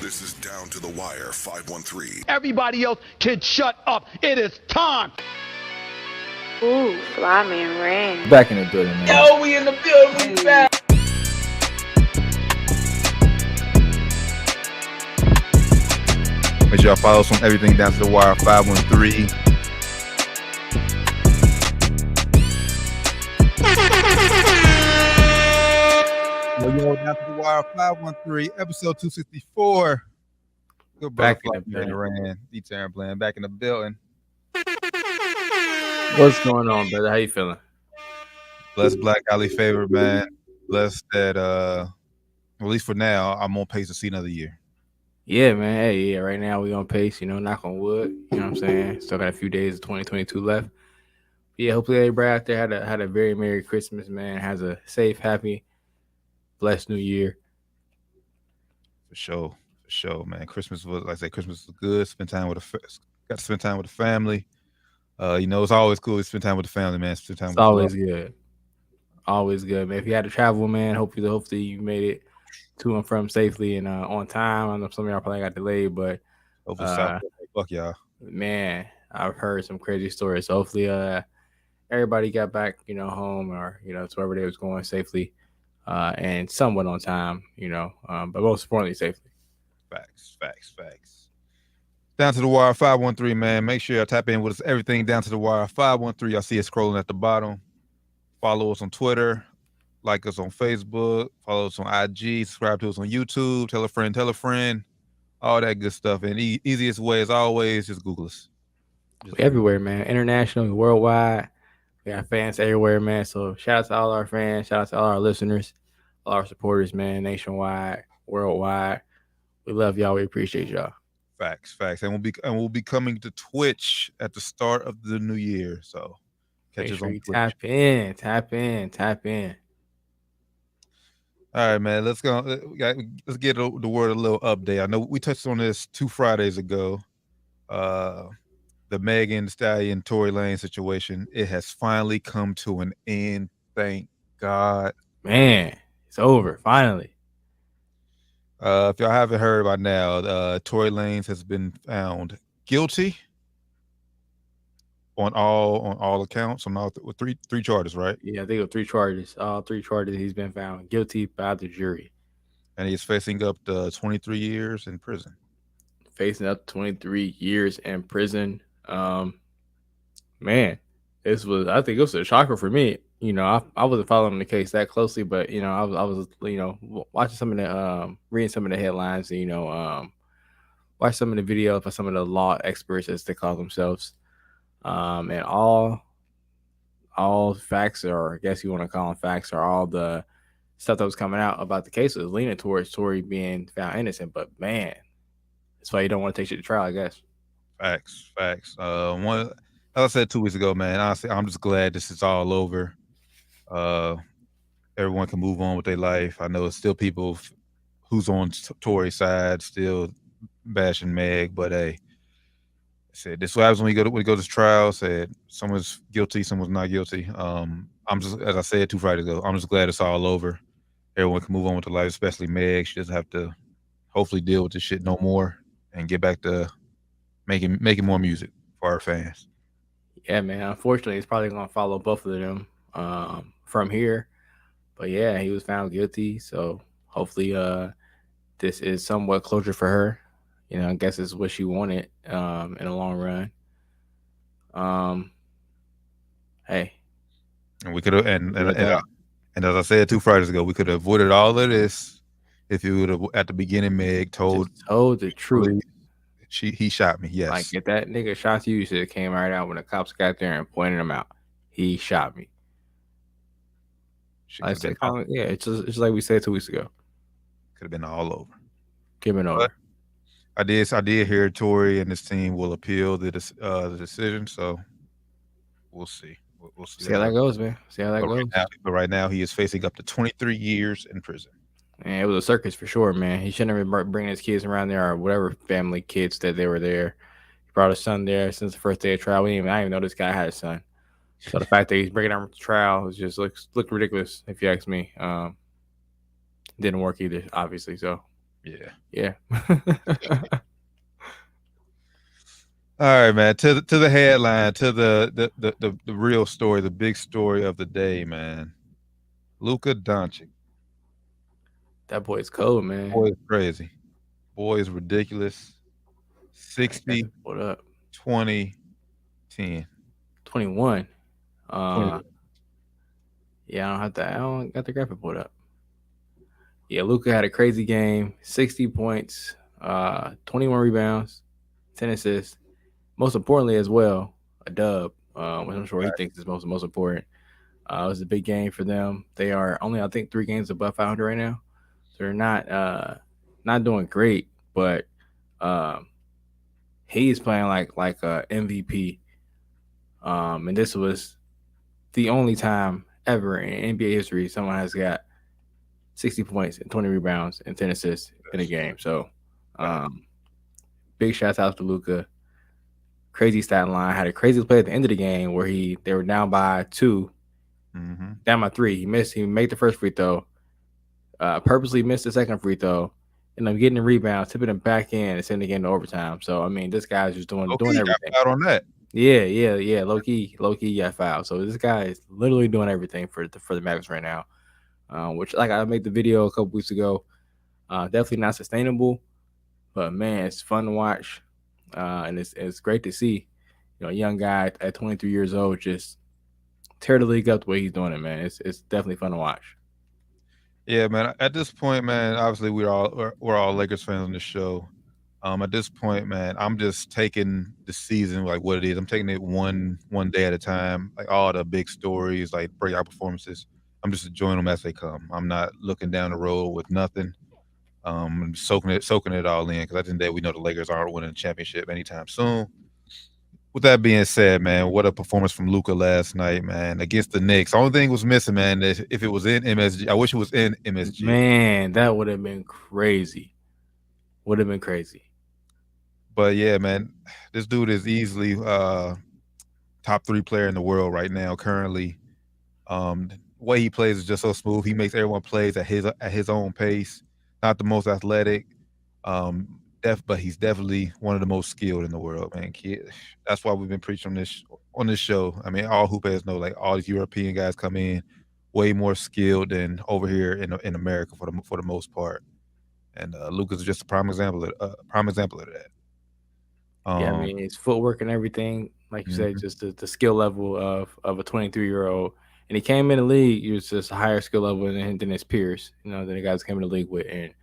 This is Down to the Wire 513. Everybody else can shut up. It is time. Ooh, fly man ring. Back in the building, man. Yo, we in the building. We back. Make sure y'all follow us on everything Down to the Wire 513. Yo, Down to the Wire 513, episode 264. Good Back brother, in the building. Rand, Terrell playing back in the building. What's going on, brother? How you feeling? Blessed Black Alley favor, man. Blessed that at least for now, I'm on pace to see another year. Yeah, man. Hey, yeah. Right now we on pace. Knock on wood. You know what I'm saying? Still got a few days of 2022 left. Yeah, hopefully everybody out there had a very Merry Christmas, man. Has a safe, happy, blessed New Year. For sure, man. Christmas was, like I said, Christmas was good. Got to spend time with the family. It's always cool to spend time with the family, man. Spend time It's with always good. Always good, man. If you had to travel, man, hopefully you made it to and from safely and on time. I know some of y'all probably got delayed, but fuck y'all. Man, I've heard some crazy stories. So hopefully everybody got back, home or, to wherever they was going safely and somewhat on time, but most importantly, safely. Facts. Down to the Wire 513, man. Make sure y'all tap in with us. Everything Down to the Wire 513. Y'all see it scrolling at the bottom. Follow us on Twitter. Like us on Facebook. Follow us on IG. Subscribe to us on YouTube. Tell a friend. All that good stuff. And the easiest way, as always, just Google us. We're everywhere, man. International, worldwide. We got fans everywhere, man. So shout out to all our fans. Shout out to all our listeners, all our supporters, man. Nationwide, worldwide. We love y'all. We appreciate y'all. Facts. And we'll be coming to Twitch at the start of the new year. So catch us on Twitch. Tap in. All right, man. Let's go. Let's get the word a little update. I know we touched on this 2 Fridays ago. The Megan Thee Stallion Tory Lanez situation. It has finally come to an end. Thank God. Man, it's over. Finally. If y'all haven't heard by now, Tory Lanez has been found guilty on all accounts, on all three charges, right? Yeah, I think it was 3 charges. All 3 charges he's been found guilty by the jury. And he's facing up to 23 years in prison. Facing up 23 years in prison. Man, I think it was a shocker for me. I wasn't following the case that closely, but I was watching some of the reading some of the headlines, watch some of the video for some of the law experts, as they call themselves. And all facts, or I guess you want to call them facts, or all the stuff that was coming out about the case was leaning towards Tory being found innocent. But man, that's why you don't want to take shit to trial, I guess. Facts. As I said 2 weeks ago, man, honestly, I'm just glad this is all over. Everyone can move on with their life. I know it's still people who's on Tory's side still bashing Meg, but hey, I said this is what happens when we go to trial. Said someone's guilty, someone's not guilty. I'm just, as I said 2 Fridays ago, I'm just glad it's all over. Everyone can move on with their life, especially Meg. She doesn't have to hopefully deal with this shit no more and get back to making more music for our fans. Yeah, man. Unfortunately, it's probably gonna follow both of them from here. But yeah, he was found guilty. So hopefully this is somewhat closure for her. I guess it's what she wanted in the long run. Hey. And we could have and as I said 2 Fridays ago, we could have avoided all of this if you would have at the beginning Meg told the truth. He shot me, yes. Like, if that nigga shot you should have came right out when the cops got there and pointed him out. He shot me. I said, yeah, it's just like we said 2 weeks ago. Could have been all over. Given over. But I did hear Tory and his team will appeal the decision, so we'll see. We'll see how that goes, man. See how that goes. But right now, he is facing up to 23 years in prison. Man, it was a circus for sure, man. He shouldn't have been bringing his kids around there or whatever family kids that they were there. He brought his son there since the first day of trial. I didn't even know this guy had a son. So the fact that he's bringing him to trial is just looked ridiculous, if you ask me. Didn't work either, obviously. So Yeah. All right, man. To the headline, to the real story, the big story of the day, man. Luka Doncic. That boy is cold, man. Boy is crazy. Boy is ridiculous. 60, What up? 20, 10. 21. 20. Yeah, I don't got the graphic pulled up. Yeah, Luka had a crazy game. 60 points, 21 rebounds, 10 assists. Most importantly, as well, a dub, which I'm sure he thinks is most important. It was a big game for them. They are only, I think, 3 games above 500 right now. So they're not doing great, but he's playing like a MVP. And this was the only time ever in NBA history someone has got 60 points and 20 rebounds and 10 assists in a game. So big shouts out to Luka. Crazy stat line. Had a crazy play at the end of the game where they were down by 2, down by 3. He made the first free throw, purposely missed the second free throw, and I'm getting the rebound, tipping him back in and sending the game to overtime. So I mean, this guy's just doing everything. Got out on that. Yeah. Low key got fouled. So this guy is literally doing everything for the Mavericks right now. Which, like I made the video a couple weeks ago, definitely not sustainable, but man, it's fun to watch, and it's great to see, a young guy at 23 years old just tear the league up the way he's doing it, man. It's definitely fun to watch. Yeah, man. At this point, man, obviously we're all Lakers fans on the show. At this point, man, I'm just taking the season like what it is. I'm taking it one day at a time. Like all the big stories, like breakout performances. I'm just enjoying them as they come. I'm not looking down the road with nothing. I'm soaking it all in because at the end of the day, we know the Lakers aren't winning a championship anytime soon. With that being said, man, what a performance from Luka last night, man, against the Knicks. The only thing was missing, man, is if it was in MSG. I wish it was in MSG. Man, that would have been crazy. Would have been crazy. But yeah, man, this dude is easily top 3 player in the world right now currently. The way he plays is just so smooth. He makes everyone plays at his own pace. Not the most athletic, but he's definitely one of the most skilled in the world, man. That's why we've been preaching on this show. I mean, all hoopers know, like all these European guys come in way more skilled than over here in America for the most part. And Luka's is just a prime example of that. Yeah, I mean, his footwork and everything, like you said, just the skill level of a 23-year-old. And he came in the league, he was just a higher skill level than his peers, than the guys came in the league with. And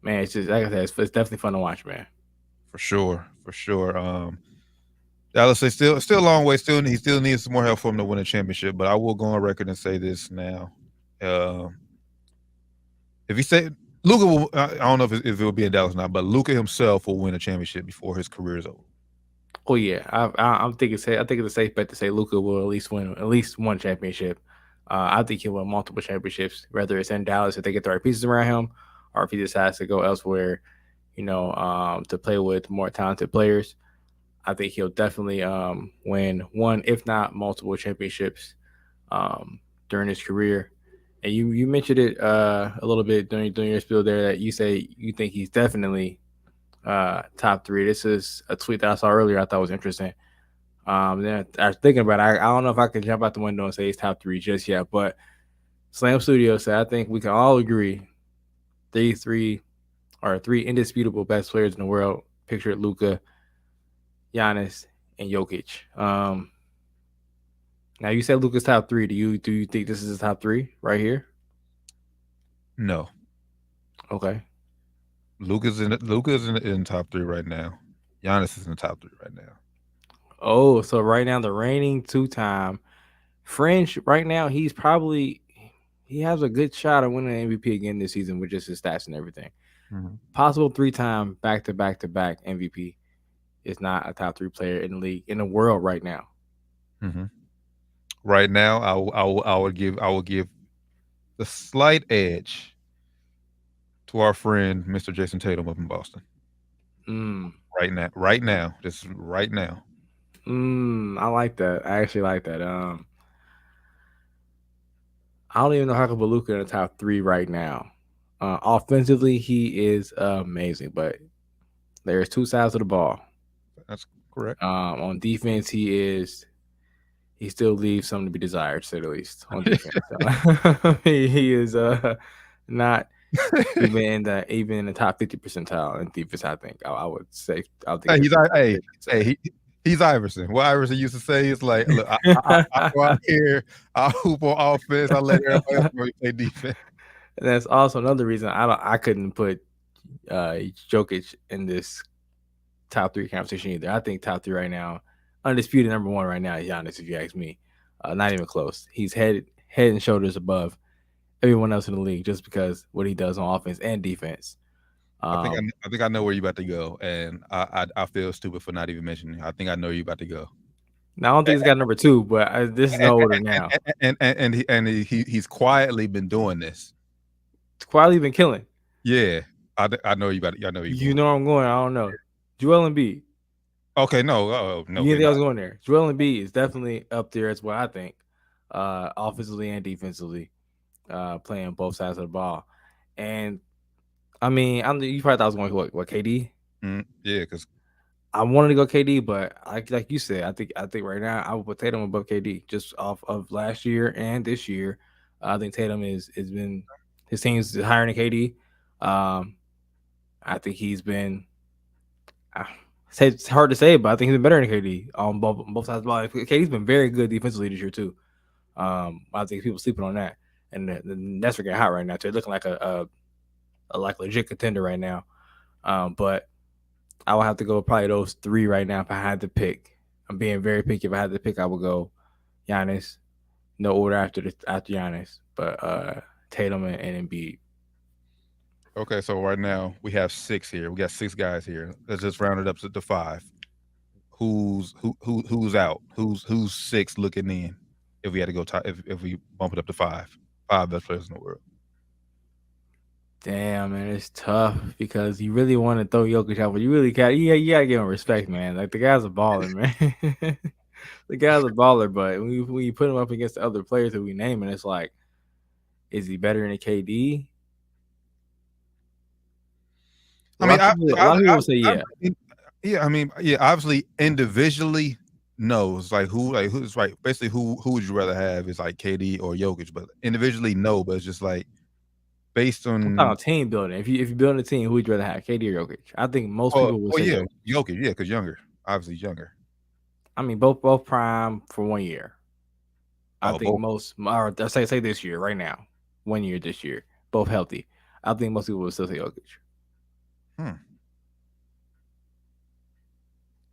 man, it's just like I said, it's definitely fun to watch, man. For sure. Dallas say still a long way. He still needs some more help for him to win a championship. But I will go on record and say this now: if he say Luka will, I don't know if it will be in Dallas or not, but Luka himself will win a championship before his career is over. Oh yeah, I'm thinking. I think it's a safe bet to say Luka will at least win one championship. I think he'll win multiple championships, whether it's in Dallas if they get the right pieces around him, or if he decides to go elsewhere, to play with more talented players. I think he'll definitely win one, if not multiple championships during his career. And you mentioned it a little bit during your spiel there that you say you think he's definitely top 3. This is a tweet that I saw earlier I thought was interesting. Then I was thinking about it. I don't know if I can jump out the window and say he's top 3 just yet, but Slam Studio said I think we can all agree these 3 are 3 indisputable best players in the world. Picture Luka, Giannis, and Jokic. Now you said Luka's top 3. Do you think this is his top 3 right here? No. Okay. Luka's in top 3 right now. Giannis is in the top 3 right now. Oh, so right now the reigning 2-time French right now he has a good shot of winning the MVP again this season with just his stats and everything. Possible 3-time back-to-back MVP is not a top 3 player in the league in the world right now. Right now, I would give the slight edge to our friend Mr. Jason Tatum up in Boston. Right now, just right now. I like that. I actually like that. I don't even know how I can put Luka in the top 3 right now. Offensively, he is amazing, but there's two sides of the ball. That's correct. On defense, he still leaves something to be desired, to say the least. On defense, so, he is not even in the top 50 percentile in defense. I think I would say. He's Iverson. What Iverson used to say is like, look, I go out here, I hoop on offense, I let everybody else play defense. And that's also another reason I couldn't put Jokic in this top 3 conversation either. I think top 3 right now, undisputed number 1 right now is Giannis, if you ask me. Not even close. He's head and shoulders above everyone else in the league just because what he does on offense and defense. I think I know where you're about to go, and I feel stupid for not even mentioning it. I think I know where you're about to go. Now I don't think he's got number 2, but this is no order now. And he's quietly been doing this. Quietly been killing. Yeah, I know you about. I know you know where I'm going. I don't know. Joel Embiid. Okay, no. You think I was going there? Joel Embiid is definitely up there as well. I think, offensively and defensively, playing both sides of the ball. And I mean, you probably thought I was going what KD? Yeah, because I wanted to go KD, but like you said, I think right now I would put Tatum above KD just off of last year and this year. I think Tatum has been. His team's higher than KD. I think he's been. It's hard to say, but I think he's been better than KD on both sides of the ball. KD's been very good defensively this year too. I think people sleeping on that, and the Nets are getting hot right now. They're looking like a legit contender right now. But I would have to go probably those 3 right now if I had to pick. I'm being very picky. If I had to pick, I would go Giannis. No order after Giannis, but Tatum and Embiid. Okay, so right now we have 6 here. We got 6 guys here. Let's just round it up to 5. Who's out? Who's 6 looking in? If we had to go if we bump it up to 5 best players in the world. Damn, man, it's tough because you really want to throw Jokic out, but you really got you gotta give him respect, man. Like the guy's a baller, man. The guy's a baller, but when you put him up against the other players that we name, and it's like, is he better than a KD? A lot of people say yeah. Yeah. Obviously, individually, no. It's like who's right. Basically, who would you rather have? Is like KD or Jokic, but individually, no. But it's just like based on team building. If you're building a team, who would you rather have, KD or Jokic? I think most people would say Jokic. Yeah, because younger, obviously younger. I mean, both prime for 1 year. I think most, or say this year, right now, 1 year this year, both healthy. I think most people would still say Jokic. I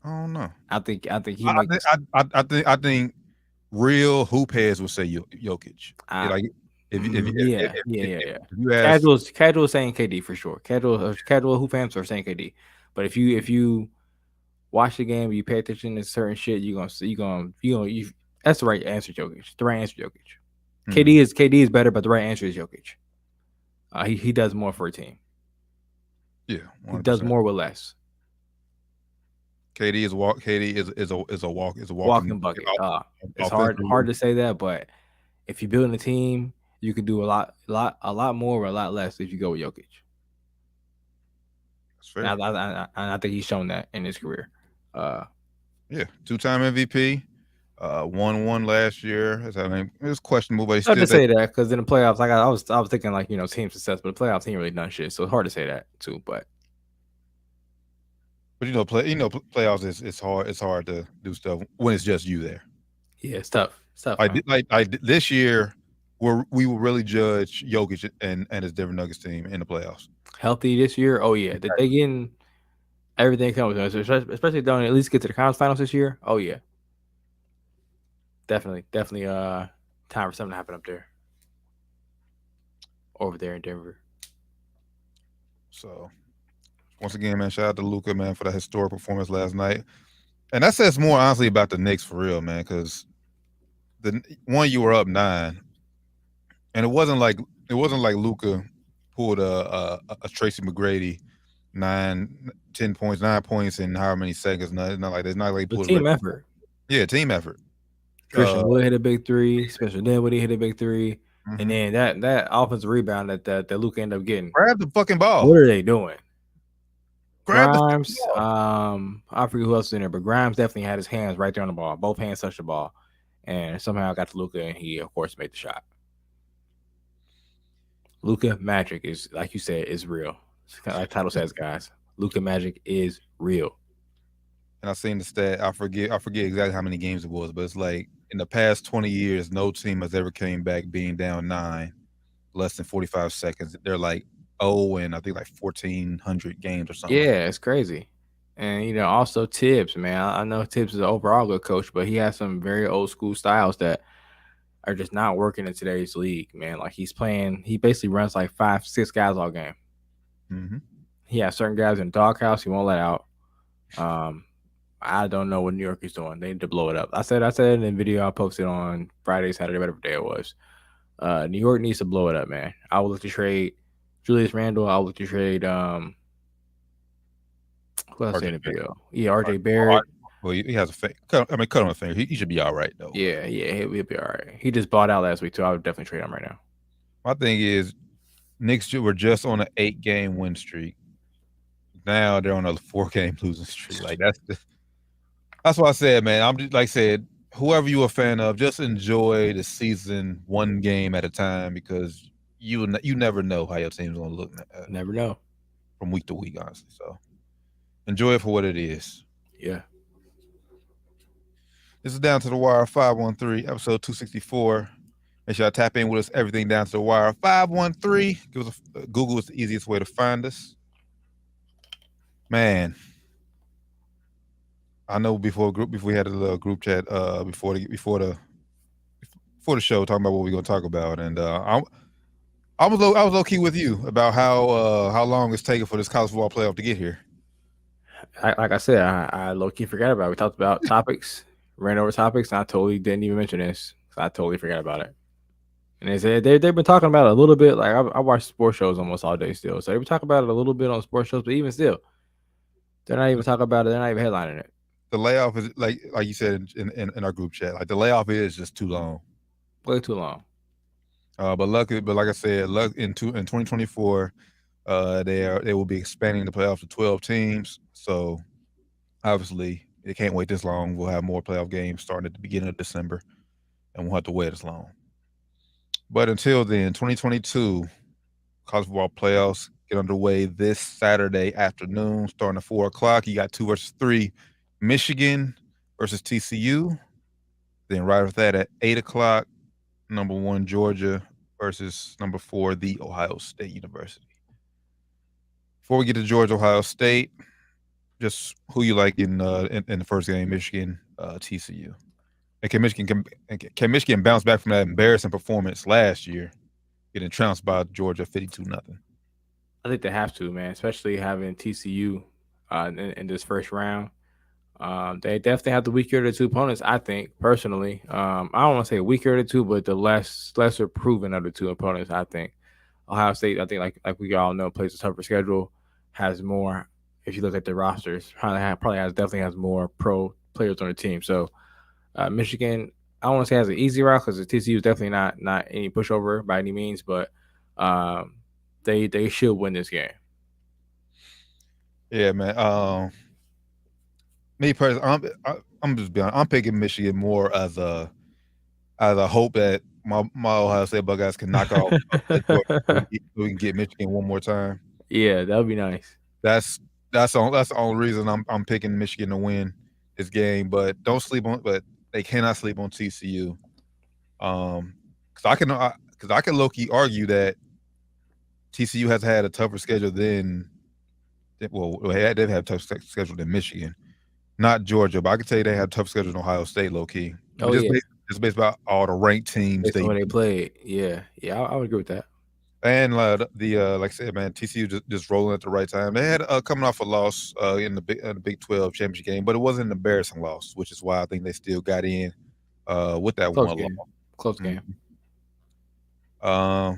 don't know. I think he. I think real hoop heads would say Jokic. If you ask, casual saying KD for sure. Casual hoop fans are saying KD. But if you watch the game, you pay attention to certain shit, that's the right answer, Jokic. The right answer, Jokic. KD is better, but the right answer is Jokic. He does more for a team. Yeah, 100%. He does more with less. KD is a walking bucket. It's hard to say that, but if you're building a team, you can do a lot more or a lot less if you go with Jokic. That's fair. And I think he's shown that in his career. 2-time MVP, 1-1 last year. It was questionable, but hard to say that because in the playoffs, I was thinking like team success, but the playoffs he ain't really done shit, so it's hard to say that too. But playoffs is hard. It's hard to do stuff when it's just you there. Yeah, it's tough. Like this year, we will really judge Jokic and his Denver Nuggets team in the playoffs. Healthy this year? Oh yeah, did they getting everything coming to us, especially don't at least get to the conference finals this year? Oh yeah, definitely. Time for something to happen up there, over there in Denver. So, once again, man, shout out to Luka, man, for that historic performance last night. And that says more honestly about the Knicks for real, man, because you were up 9, and it wasn't like Luka pulled a Tracy McGrady 10 points, 9 points in however many seconds. It's not like he pulled team effort. Yeah, team effort. Christian Wood hit a big 3. Spencer Dinwiddie hit a big 3. And then that offensive rebound that Luka ended up getting. Grab the fucking ball. What are they doing? Grab Grimes, the ball. I forget who else was in there, but Grimes definitely had his hands right there on the ball. Both hands touched the ball, and somehow got to Luka, and he of course made the shot. Luka magic is, like you said, is real. It's kind of like title says, guys. Luka magic is real. And I seen the stat. I forget exactly how many games it was, but it's like in the past 20 years, no team has ever came back being down 9, less than 45 seconds. They're like and I think like 1,400 games or something. Yeah, it's crazy. And also Tibbs, man. I know Tibbs is an overall good coach, but he has some very old school styles that are just not working in today's league, man. Like he basically runs like 5-6 guys all game. Mm-hmm. He has certain guys in the doghouse he won't let out. I don't know what New York is doing. They need to blow it up. I said in the video I posted on Friday, Saturday, whatever day it was. New York needs to blow it up, man. I would look to trade Julius Randle. I would look to trade who else in the video? Yeah, RJ Barrett. Well, he has a finger. Cut him a finger. He should be all right though. Yeah, he'll be all right. He just bought out last week too. I would definitely trade him right now. My thing is, Knicks were just on an 8-game win streak. Now they're on a 4-game losing streak. Like that's what I said, man. I'm just like I said, whoever you're a fan of, just enjoy the season one game at a time because you never know how your team's gonna look. Never know from week to week, honestly. So enjoy it for what it is. Yeah. This is Down to the Wire 513, episode 264. Make sure y'all tap in with us. Everything Down to the Wire 513. Give us Google is the easiest way to find us. Man, I know before we had a little group chat before the show talking about what we're gonna talk about, and I was low key with you about how long it's taking for this college football playoff to get here. Like I said, I low key forgot about it. We talked about topics, ran over topics, and I totally didn't even mention this. So I totally forgot about it. And they said they've been talking about it a little bit. Like I watch sports shows almost all day still, so they've been talking about it a little bit on sports shows, but even still, they're not even talking about it. They're not even headlining it. The layoff is like you said in our group chat. Like the layoff is just too long, way too long. But like I said, in 2024, they will be expanding the playoffs to 12 teams. So obviously, they can't wait this long. We'll have more playoff games starting at the beginning of December, and we'll have to wait as long. But until then, 2022 college football playoffs get underway this Saturday afternoon, starting at 4:00. You got 2 versus 3. Michigan versus TCU. Then right after that at 8:00, number 1 Georgia versus number 4 the Ohio State University. Before we get to Georgia, Ohio State, just who you like in the first game, Michigan, TCU. And can Michigan bounce back from that embarrassing performance last year, getting trounced by Georgia 52-0? I think they have to, man, especially having TCU in this first round. They definitely have the weaker of the two opponents, I think, personally. I don't want to say weaker of the two, but the lesser proven of the two opponents, I think. Ohio State, I think, like we all know, plays a tougher schedule, has more, if you look at the rosters, definitely has more pro players on the team. So Michigan, I don't want to say has an easy route because the TCU is definitely not any pushover by any means, but they should win this game. Yeah, man. Me personally, I'm just being honest, I'm picking Michigan more as a hope that my Ohio State Buckeyes can knock off so we can get Michigan one more time. Yeah, that would be nice. That's the only reason I'm picking Michigan to win this game. But they cannot sleep on TCU. Because I can low key argue that TCU has had a tougher schedule they've had a tough schedule than Michigan. Not Georgia, but I can tell you they have a tough schedule in Ohio State, low key. Just based about all the ranked teams they played. Yeah, I would agree with that. And like I said, man, TCU just rolling at the right time. They had coming off a loss in the Big 12 championship game, but it wasn't an embarrassing loss, which is why I think they still got in with that Close one game. loss. Close game. I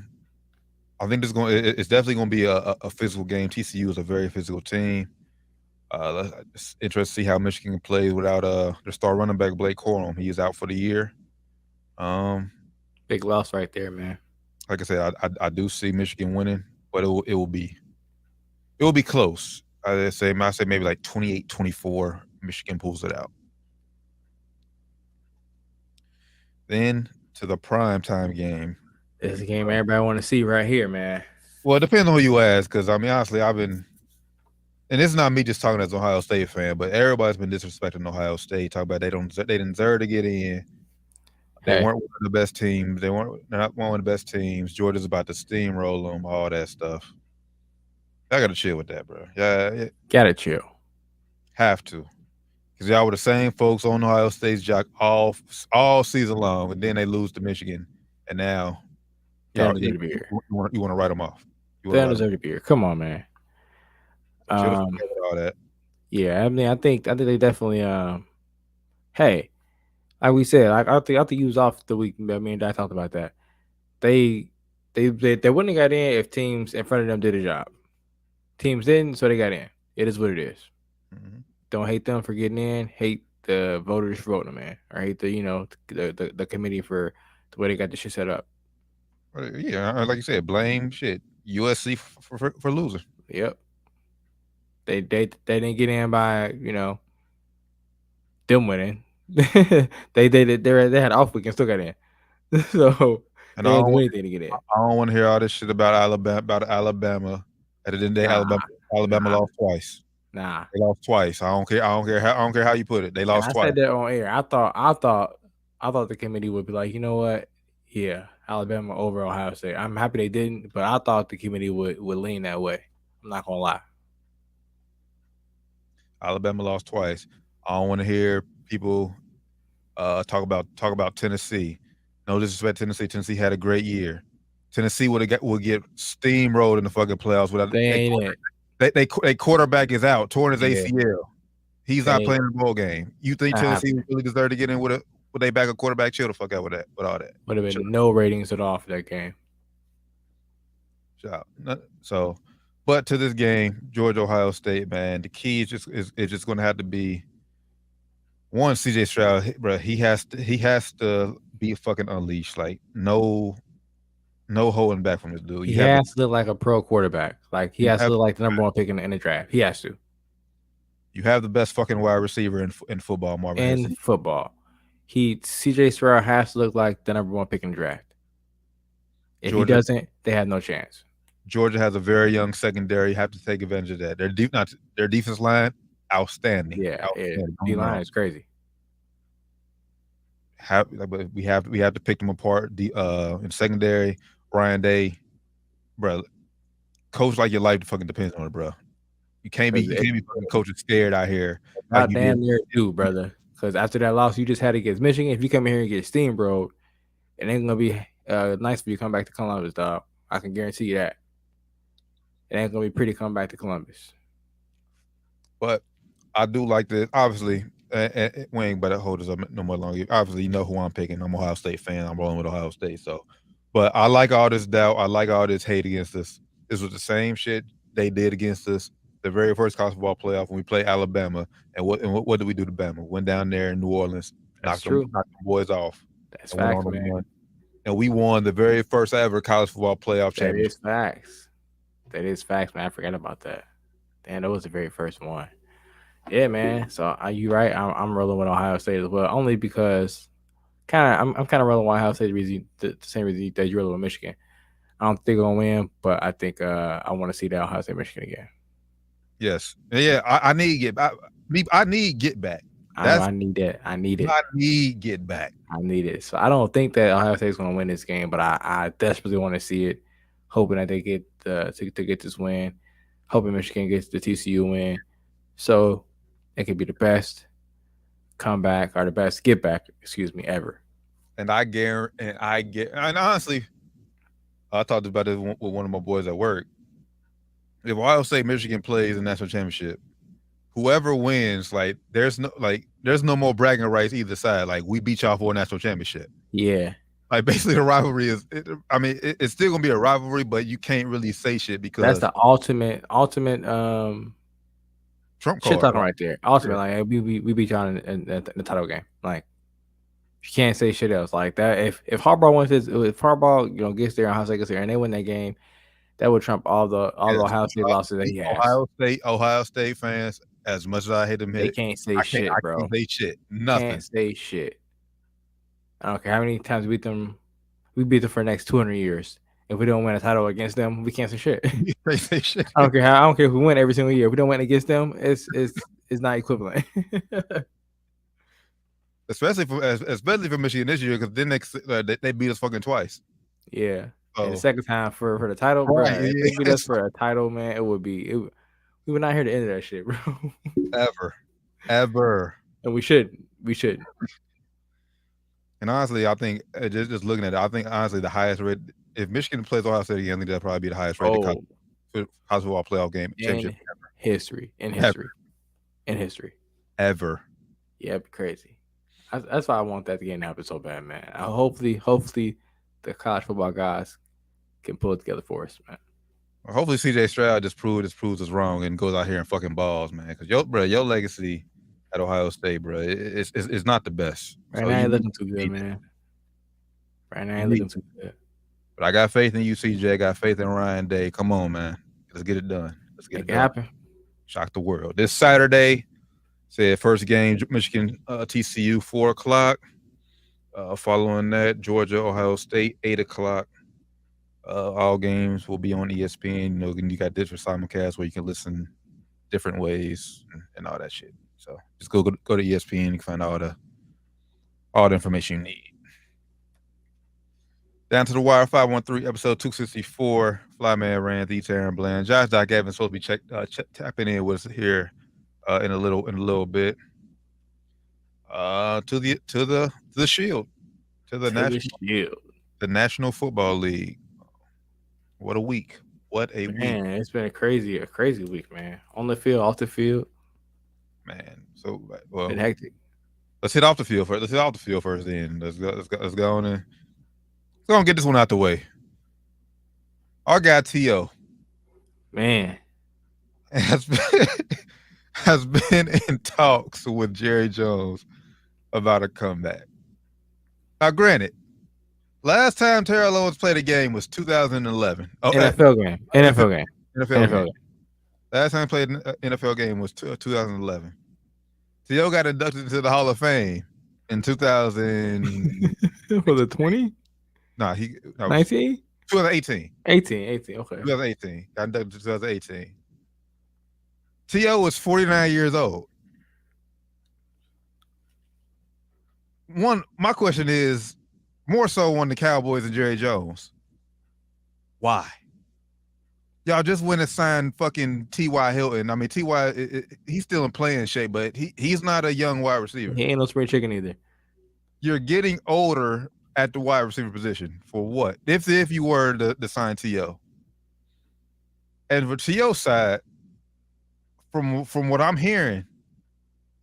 think it's definitely going to be a physical game. TCU is a very physical team. It's interesting to see how Michigan can play without their star running back Blake Corum. He is out for the year. Big loss right there, man. like I said, I do see Michigan winning, but it will be close. I say maybe like 28-24. Michigan pulls it out. Then to the primetime game. This is a game everybody want to see right here, man. Well, it depends on who you ask, because I mean, honestly, I've been, and it's not me just talking as an Ohio State fan, but everybody's been disrespecting Ohio State. Talk about they didn't deserve to get in. They weren't one of the best teams. They're not one of the best teams. Georgia's about to steamroll them, all that stuff. I gotta chill with that, bro. Yeah, gotta chill. Have to, because y'all were the same folks on Ohio State's jock all season long, and then they lose to Michigan, and now you want to write them off. They don't deserve to be here. Come on, man. All that. Yeah, I mean, I think they definitely. Hey, like we said, I think you was off the week. Me and Dad talked about that. They wouldn't have got in if teams in front of them did a job. Teams didn't, so they got in. It is what it is. Mm-hmm. Don't hate them for getting in. Hate the voters for voting, man. Or hate the committee for the way they got the shit set up. Yeah, like you said, blame shit USC for losing. Yep. They didn't get in by them winning. they had off week and still got in. So and they didn't do anything to get in. I don't want to hear all this shit about Alabama. At the end of the day, Alabama lost twice. Nah, they lost twice. I don't care how you put it. They lost twice. I said that on air. I thought the committee would be like, you know what? Yeah, Alabama over Ohio State. I'm happy they didn't, but I thought the committee would lean that way. I'm not gonna lie. Alabama lost twice. I don't want to hear people talk about Tennessee. No disrespect to Tennessee. Tennessee had a great year. Tennessee would get steamrolled in the fucking playoffs without they quarterback is out, torn his ACL. He's not playing the bowl game. You think Tennessee really deserved to get in with they back a quarterback? Chill the fuck out with all that. Would have been no ratings at all for that game. So, but to this game, Georgia Ohio State, man, the key is just going to have to be one. CJ Stroud, bro, he has to be fucking unleashed. Like no holding back from this dude. He has to look like a pro quarterback. Like he has to look like the number one pick in the draft. He has to. You have the best fucking wide receiver in football, Marvin. In football, CJ Stroud has to look like the number one pick in the draft. If he doesn't, they have no chance. Georgia has a very young secondary. You have to take advantage of that. Their defense line, outstanding. Yeah, D line is crazy. We have to pick them apart. In secondary, Ryan Day, bro, coach like your life fucking depends on it, bro. You can't be fucking coaching scared out here. Like damn near do, brother. Because after that loss you just had against Michigan, if you come in here and get steamrolled, it ain't gonna be nice for you to come back to Columbus, dog. I can guarantee you that. It ain't gonna be pretty come back to Columbus. But I do like this. Obviously, we ain't better hold us up no more longer. Obviously, you know who I'm picking. I'm an Ohio State fan. I'm rolling with Ohio State. So, but I like all this doubt. I like all this hate against us. This was the same shit they did against us the very first college football playoff when we played Alabama. And what did we do to Bama? Went down there in New Orleans, knocked them boys off. That's facts, man. And we won the very first ever college football playoff championship. That is facts, man. I forgot about that. Damn, that was the very first one. Yeah, man. So you right. I'm rolling with Ohio State as well, only because I'm kind of rolling with Ohio State the same reason that you're rolling with Michigan. I don't think they're gonna win, but I think I want to see that Ohio State Michigan again. Yes, yeah. I need get back. I need get back. I need that. I need it. I need get back. I need it. So I don't think that Ohio State's gonna win this game, but I desperately want to see it. Hoping that they get to get this win. Hoping Michigan gets the TCU win. So it could be the best comeback or the best get back, ever. And honestly, I talked about this with one of my boys at work. If Ohio State Michigan plays the national championship, whoever wins, like there's no more bragging rights either side. Like we beat y'all for a national championship. Yeah. Like basically the rivalry is. It's still gonna be a rivalry, but you can't really say shit because that's the ultimate Trump shit talking right there. Ultimate, like we beat y'all in the title game. Like You can't say shit else like that. If Harbaugh gets there and Ohio State gets there and they win that game, that would trump all the Ohio State losses that he has. Ohio State fans, as much as I hate them, They can't say shit, bro. I can't say shit. Nothing. Can't say shit. I don't care how many times we beat them. We beat them for the next 200 years. If we don't win a title against them, we can't say shit. They say shit. I don't care if we win every single year. If we don't win against them, it's not equivalent. especially for Michigan this year, because then they beat us fucking twice. Yeah. So, and the second time for the title, bro. Right, If they beat us for a title, man, it would be. We were not here to end that shit, bro. Ever. And we should. And honestly, I think just looking at it, I think honestly the highest rated, if Michigan plays Ohio State again, I think that'll probably be the highest rated college football playoff game championship in history. Ever. Yeah, it'd be crazy. That's why I want that game to happen so bad, man. Hopefully the college football guys can pull it together for us, man. Well, hopefully CJ Stroud just proves us wrong and goes out here and fucking balls, man. Because your legacy at Ohio State, bro, it's not the best. Right now, ain't looking too good, man. Right now, ain't looking too good. But I got faith in you, CJ. I got faith in Ryan Day. Come on, man. Let's get it done. Let's get it done. Happen. Shock the world. This Saturday, said first game, Michigan TCU 4:00. Following that, Georgia Ohio State 8:00. All games will be on ESPN. You got this for simulcast where you can listen different ways and all that shit. So just go to ESPN. You can find all the information you need. Down to the wire, 513, episode 264. Flyman ran the Terrell Bland. Josh Doc Evans supposed to be tapping in with us here in a little bit. To the Shield, to the National Football League. What a week! What a week! Man, it's been a crazy week, man. On the field, off the field, man. So well, been hectic. Let's hit off the field first. Then let's go on and let's go and get this one out the way. Our guy T.O. man has been in talks with Jerry Jones about a comeback. Now, granted, last time Terrell Owens played a game was 2011. NFL game. Last time he played an NFL game was 2011. T.O. got inducted into the Hall of Fame in 2000. Was it 20? No, 19? 2018. 18, okay. 2018. Got inducted in 2018. T.O. was 49 years old. My question is more so on the Cowboys and Jerry Jones. Why? Y'all just went and signed fucking T.Y. Hilton. I mean, T.Y. he's still in playing shape, but he's not a young wide receiver. He ain't no spring chicken either. You're getting older at the wide receiver position for what? If you were to sign T.O. And for T.O.'s side, from what I'm hearing,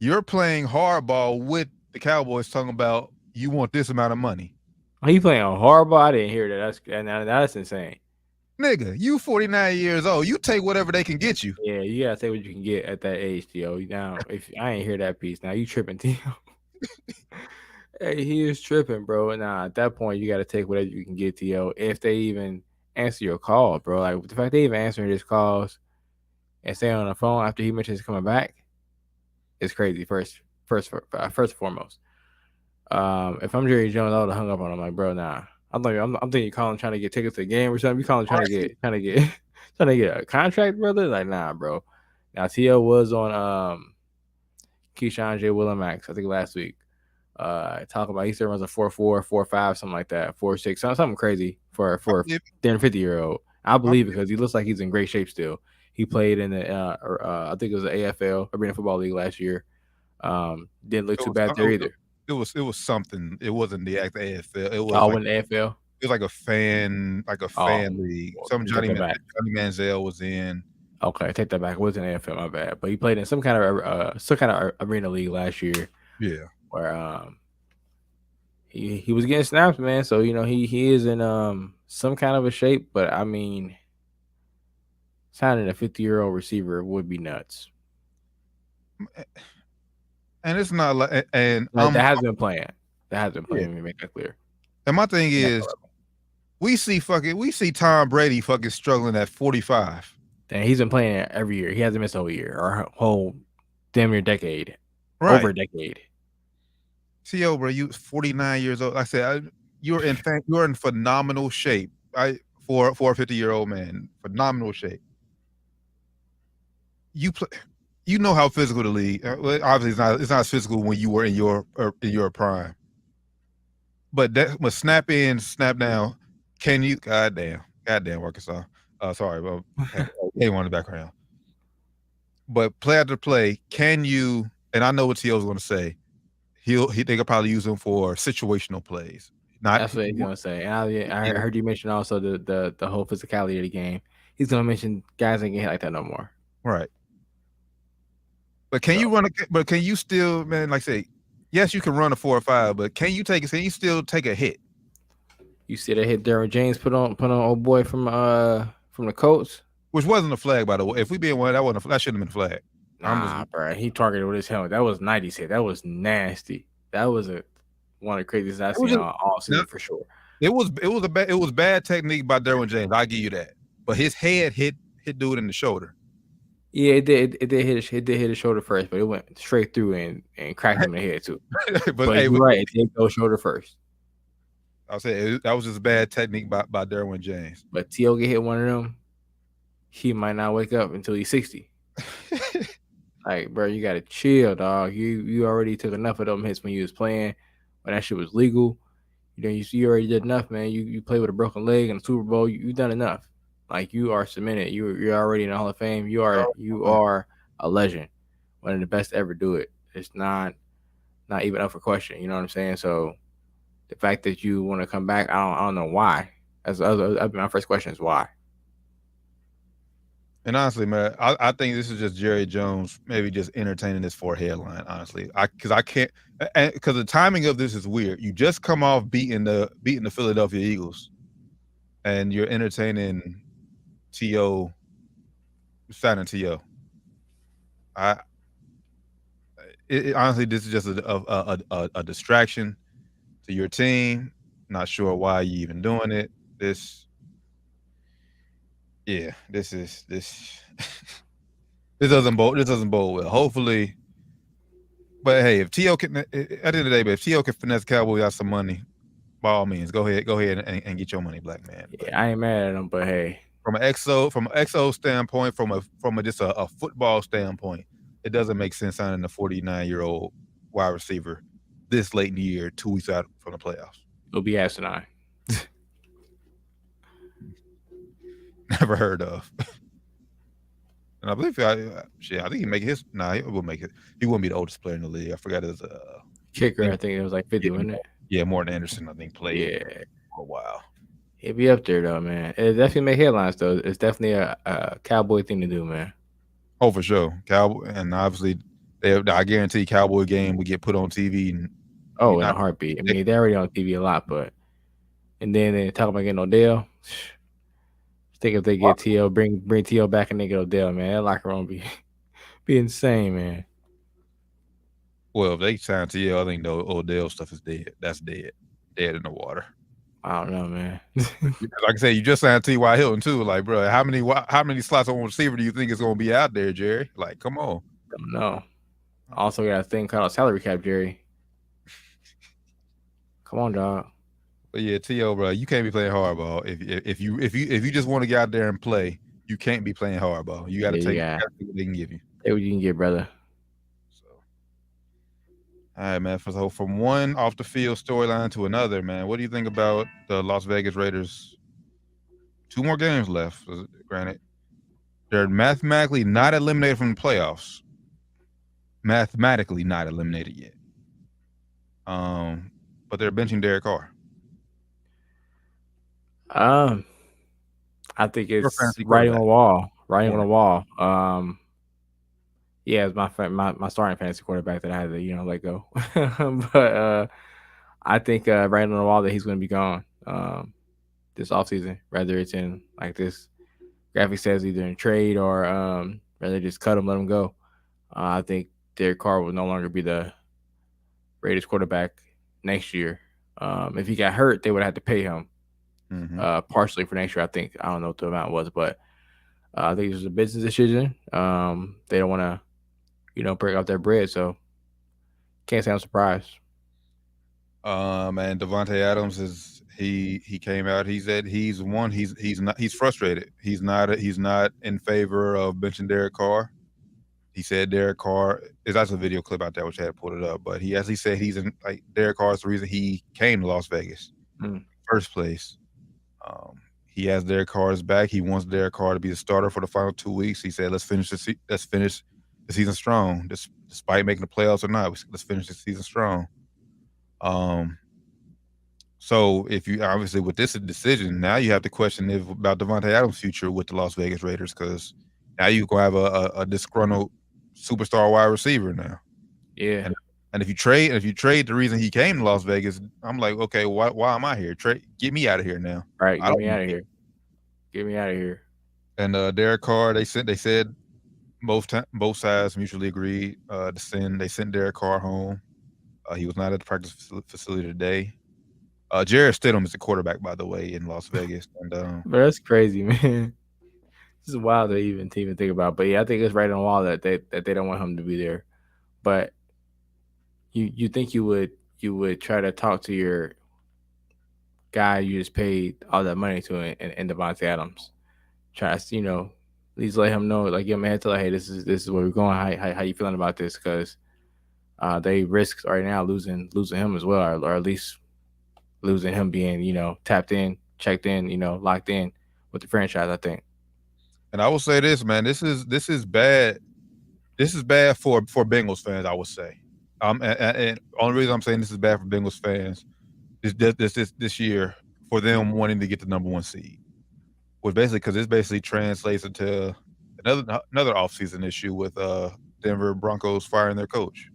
you're playing hardball with the Cowboys talking about you want this amount of money. Are you playing hardball? I didn't hear that. That's insane. Nigga, you 49 years old. You take whatever they can get you. Yeah, you gotta take what you can get at that age, T.O. Now, if I ain't hear that piece, now you tripping, T.O. Hey, he is tripping, bro. Nah, at that point, you gotta take whatever you can get, T.O. If they even answer your call, bro. Like the fact they even answering his calls and staying on the phone after he mentions coming back is crazy. First and foremost. If I'm Jerry Jones, I would have hung up on him. Like, bro, nah. I'm thinking you calling trying to get tickets to the game or something. You calling trying to get a contract, brother? Like, nah, bro. Now T.O. was on Keyshawn J. Willimax, I think last week. Talking about he still runs a 4.4, 4.5, something like that, 4.6, something crazy for a 50-year-old. I believe it because he looks like he's in great shape still. He played in the I think it was the AFL, Arena Football League last year. Didn't look too bad there either. It was something. It wasn't the act AFL. It was when the AFL. It was like a fan league. Some Johnny Manziel was in. Okay, take that back. It wasn't AFL, my bad. But he played in some kind of arena league last year. Yeah. Where he was getting snaps, man. So he is in some kind of a shape. But I mean, signing a 50-year-old receiver would be nuts. And it's not like, and that has been playing. that hasn't been playing. Let me make that clear. And my thing is, we see Tom Brady fucking struggling at 45. And he's been playing every year. He hasn't missed a whole year or a whole damn near decade. Right. Over a decade. T.O., bro, you 49 years old. Like I said, you're in phenomenal shape. For a 50-year-old man, phenomenal shape. You play. You know how physical the league. Obviously, it's not as physical when you were in your prime. But snap in, snap down. Can you? Goddamn, Arkansas. Sorry, but they won the background. But play after play, can you? And I know what T.O.'s going to say. They could probably use him for situational plays. That's what he's going to say. And I heard you mention also the whole physicality of the game. He's going to mention guys ain't getting hit like that no more. Right. But can you run? But can you still, man? Like say, yes, you can run a 4 or 5, but can you still take a hit? You see that hit Derwin James put on old boy from the Colts, which wasn't a flag, by the way. If we being one, that shouldn't have been a flag. Nah, bro, he targeted with his helmet. That was 90s hit. That was nasty. That was one of the craziest I've seen all season for sure. It was bad technique by Derwin James. I'll give you that. But his head hit dude in the shoulder. Yeah, it did hit his shoulder first, but it went straight through and cracked him in the head too. but you're right, it did go shoulder first. I'll say that was just bad technique by Derwin James. But T.O. get hit one of them, he might not wake up until he's 60. Like, bro, you gotta chill, dog. You already took enough of them hits when you was playing, when that shit was legal. You already did enough, man. You played with a broken leg in the Super Bowl. You done enough. Like, you are cemented. You're already in the Hall of Fame. You are a legend, one of the best to ever do it. It's not even up for question. You know what I'm saying? So the fact that you want to come back, I don't know why. My first question is why. And honestly, man, I think this is just Jerry Jones maybe just entertaining this for a headline. Honestly, because the timing of this is weird. You just come off beating the Philadelphia Eagles, and you're entertaining T.O. signing T.O. Honestly, this is just a distraction to your team. Not sure why you even doing it. This doesn't bode well. Hopefully, but hey, if T.O. can at the end of the day, but if T.O. can finesse Cowboys out some money, by all means, go ahead and get your money, black man. But yeah, I ain't mad at him, but hey, from an XO standpoint, from a football standpoint, it doesn't make sense signing a 49-year-old wide receiver this late in the year, 2 weeks out from the playoffs. It'll be asinine. Never heard of. And I believe I think he make his. He will make it. He wouldn't be the oldest player in the league. I forgot his kicker. I think it was like 50, wasn't it? Yeah, Morton Anderson. I think played for a while. He'll be up there though, man. It definitely make headlines though. It's definitely a Cowboy thing to do, man. Oh, for sure, Cowboy, and obviously, I guarantee Cowboy game will get put on TV. And in a heartbeat. I mean, they're already on TV a lot, but and then they talk about getting Odell. I think if they get T.O., bring T.O. back and they get Odell, man, that locker room be insane, man. Well, if they sign T.O., I think the Odell stuff is dead. That's dead in the water. I don't know, man. Like I said, you just signed T.Y. Hilton too. Like, bro, how many slots on receiver do you think is going to be out there, Jerry? Like, come on. Don't know. Also got a thing called salary cap, Jerry. Come on, dog. But yeah, T.O., bro, you can't be playing hardball. If you just want to get out there and play, you can't be playing hardball. You got to take what they can give you. Take what you can get, brother. So, all right, man. So from one off the field storyline to another, man, what do you think about the Las Vegas Raiders? 2 more games left. Granted, they're mathematically not eliminated from the playoffs. Mathematically not eliminated yet. But they're benching Derek Carr. I think it's writing on the wall. Writing on the wall. Yeah, it's my starting fantasy quarterback that I had to let go. But I think writing on the wall that he's going to be gone this offseason. Whether it's in like this graphic says either in trade or rather just cut him, let him go. I think Derek Carr will no longer be the Raiders quarterback next year. If he got hurt, they would have to pay him partially for next year. I think I don't know what the amount was, but I think it was a business decision. They don't want to, break off their bread, so can't say I'm surprised. And Devontae Adams he came out. He said he's frustrated. He's not in favor of benching Derek Carr. He said Derek Carr is that's a video clip out there which I had pulled it up, but he actually said Derek Carr is the reason he came to Las Vegas first place. He has Derek Carr's back. He wants Derek Carr to be the starter for the final 2 weeks. He said, let's finish the season strong, despite making the playoffs or not. Let's finish the season strong. So if you obviously with this decision, now you have to question about Devontae Adams' future with the Las Vegas Raiders, because now you're gonna have a disgruntled superstar wide receiver now. Yeah. And if you trade the reason he came to Las Vegas, I'm like, okay, why am I here? Get me out of here now. Right, get me out of here. Get me out of here. And Derek Carr, they said both sides mutually agreed they sent Derek Carr home. He was not at the practice facility today. Jarrett Stidham is the quarterback, by the way, in Las Vegas. And but that's crazy, man. This is wild to even think about. But yeah, I think it's right on the wall that they don't want him to be there. But you think you would try to talk to your guy you just paid all that money to in Devontae Adams. Try to, at least let him know, like, your man, tell her, hey, this is where we're going. How you feeling about this? Because they risk right now losing him as well, or at least losing him being, tapped in, checked in, locked in with the franchise, I think. And I will say this, man, this is bad. This is bad for Bengals fans, I would say. And only reason I'm saying this is bad for Bengals fans is this year for them wanting to get the number 1 seed. Which because this basically translates into another offseason issue with Denver Broncos firing their coach.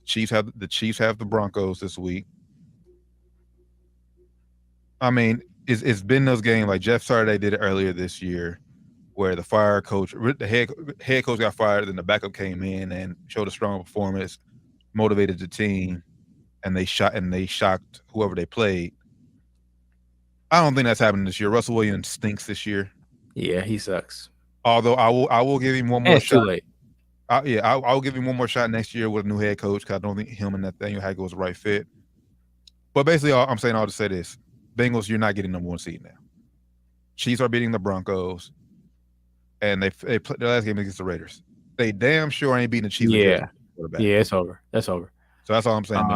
The Chiefs have the Broncos this week. I mean, it's been those games like Jeff Saturday did it earlier this year, where the head coach got fired, and the backup came in and showed a strong performance, motivated the team, and they shocked whoever they played. I don't think that's happening this year. Russell Williams stinks this year. Yeah, he sucks. Although I will give him one more shot. Too late. I'll give him one more shot next year with a new head coach, because I don't think him and Nathaniel Hackett was the right fit. But basically, I'm saying all to say this: Bengals, you're not getting number 1 seed now. Chiefs are beating the Broncos, and they played their last game against the Raiders. They damn sure ain't beating the Chiefs. Yeah, it's over. That's over. So that's all I'm saying.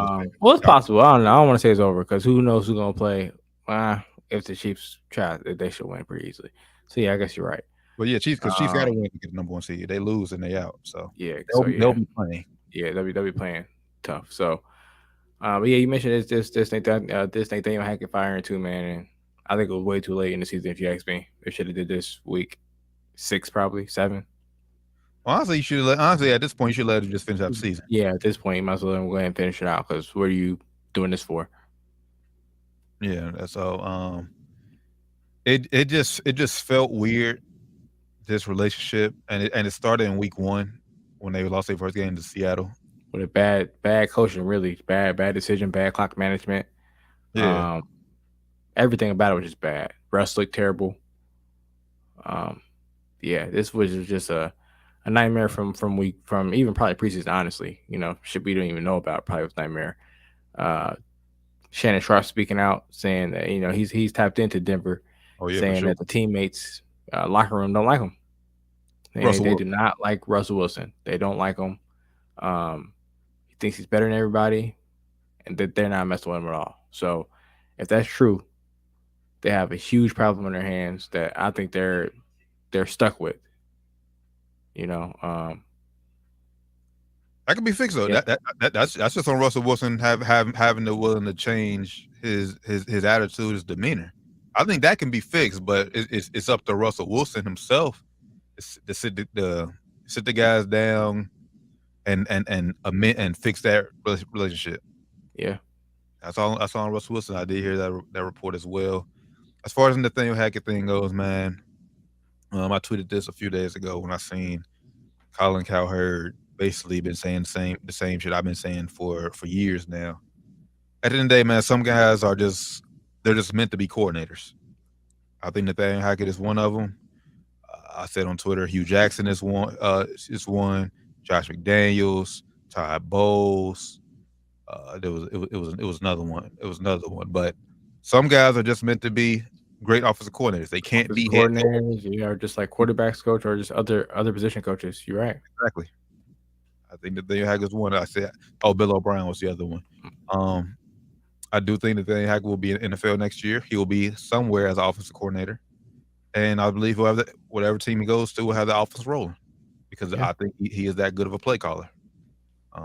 Well, it's possible. I don't know. I don't want to say it's over, because who knows who's gonna play. If the Chiefs try, they should win pretty easily. So yeah, I guess you're right. But yeah, Chiefs got to win to get the number 1 seed. They lose and they out. So yeah, they'll be playing. Yeah, they'll be playing tough. So, but yeah, you mentioned this Nathaniel Hackett firing too, man, and I think it was way too late in the season. If you ask me, they should have did this week 6, probably 7. Honestly, you should at this point you should let him just finish out the season. Yeah, at this point you might as well let him go ahead and finish it out, because what are you doing this for? Yeah, that's all. It just felt weird, this relationship, and it started in week 1 when they lost their first game to Seattle. With a bad coaching, really bad decision, bad clock management. Yeah, everything about it was just bad. Russ looked terrible. Yeah, this was just a nightmare from even probably preseason. Honestly, shit we don't even know about, probably was a nightmare. Shannon Sharp speaking out, saying that he's tapped into Denver, saying that the teammates locker room don't like him. They do not like Russell Wilson. They don't like him. He thinks he's better than everybody, and that they're not messing with him at all. So if that's true, they have a huge problem in their hands that I think they're stuck with. That can be fixed though. Yeah. That's just on Russell Wilson having the willing to change his attitude, his demeanor. I think that can be fixed, but it's up to Russell Wilson himself to sit the guys down and admit and fix that relationship. Yeah, that's all on Russell Wilson. I did hear that report as well. As far as the Nathaniel Hackett thing goes, man, I tweeted this a few days ago when I seen Colin Cowherd basically been saying the same shit I've been saying for years now. At the end of the day, man, some guys are they're just meant to be coordinators. I think Nathaniel Hackett is one of them. I said on Twitter, Hugh Jackson is one. Josh McDaniels, Todd Bowles. It was another one. It was another one. But some guys are just meant to be great offensive coordinators. They can't be head coordinators, or just like quarterbacks coach, or just other position coaches. You're right. Exactly. I think Nathaniel Hackett is one. I said, Bill O'Brien was the other one. I do think that Nathaniel Hackett will be in the NFL next year. He will be somewhere as an offensive coordinator. And I believe whatever team he goes to will have the offense rolling because I think he is that good of a play caller.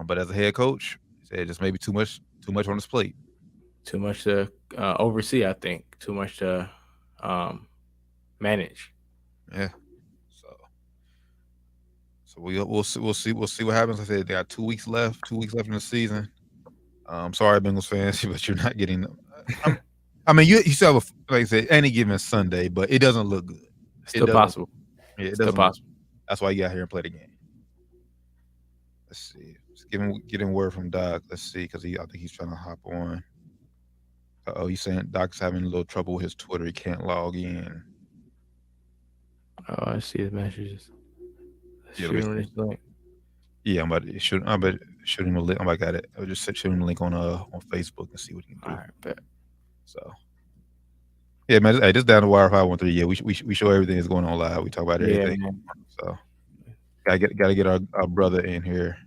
But as a head coach, he said just maybe too much on his plate. Too much to oversee, I think. Too much to manage. Yeah. So we'll see what happens. I said they got 2 weeks left. 2 weeks left in the season. Sorry, Bengals fans, but you're not getting. I mean, you still have like I said, any given Sunday, but it doesn't look good. Still possible. Yeah, it's still possible. That's why you got here and play the game. Let's see. Just getting word from Doc. Let's see, because I think he's trying to hop on. He's saying Doc's having a little trouble with his Twitter. He can't log in. Oh, I see his messages. Yeah, I'm about to shoot him a link. I got it. I'll just shoot him a link on Facebook and see what he can do. All right, bet. So, yeah, man. Hey, just down the wire 513. Yeah, we show everything that's going on live. We talk about everything. Yeah, so, gotta get our brother in here.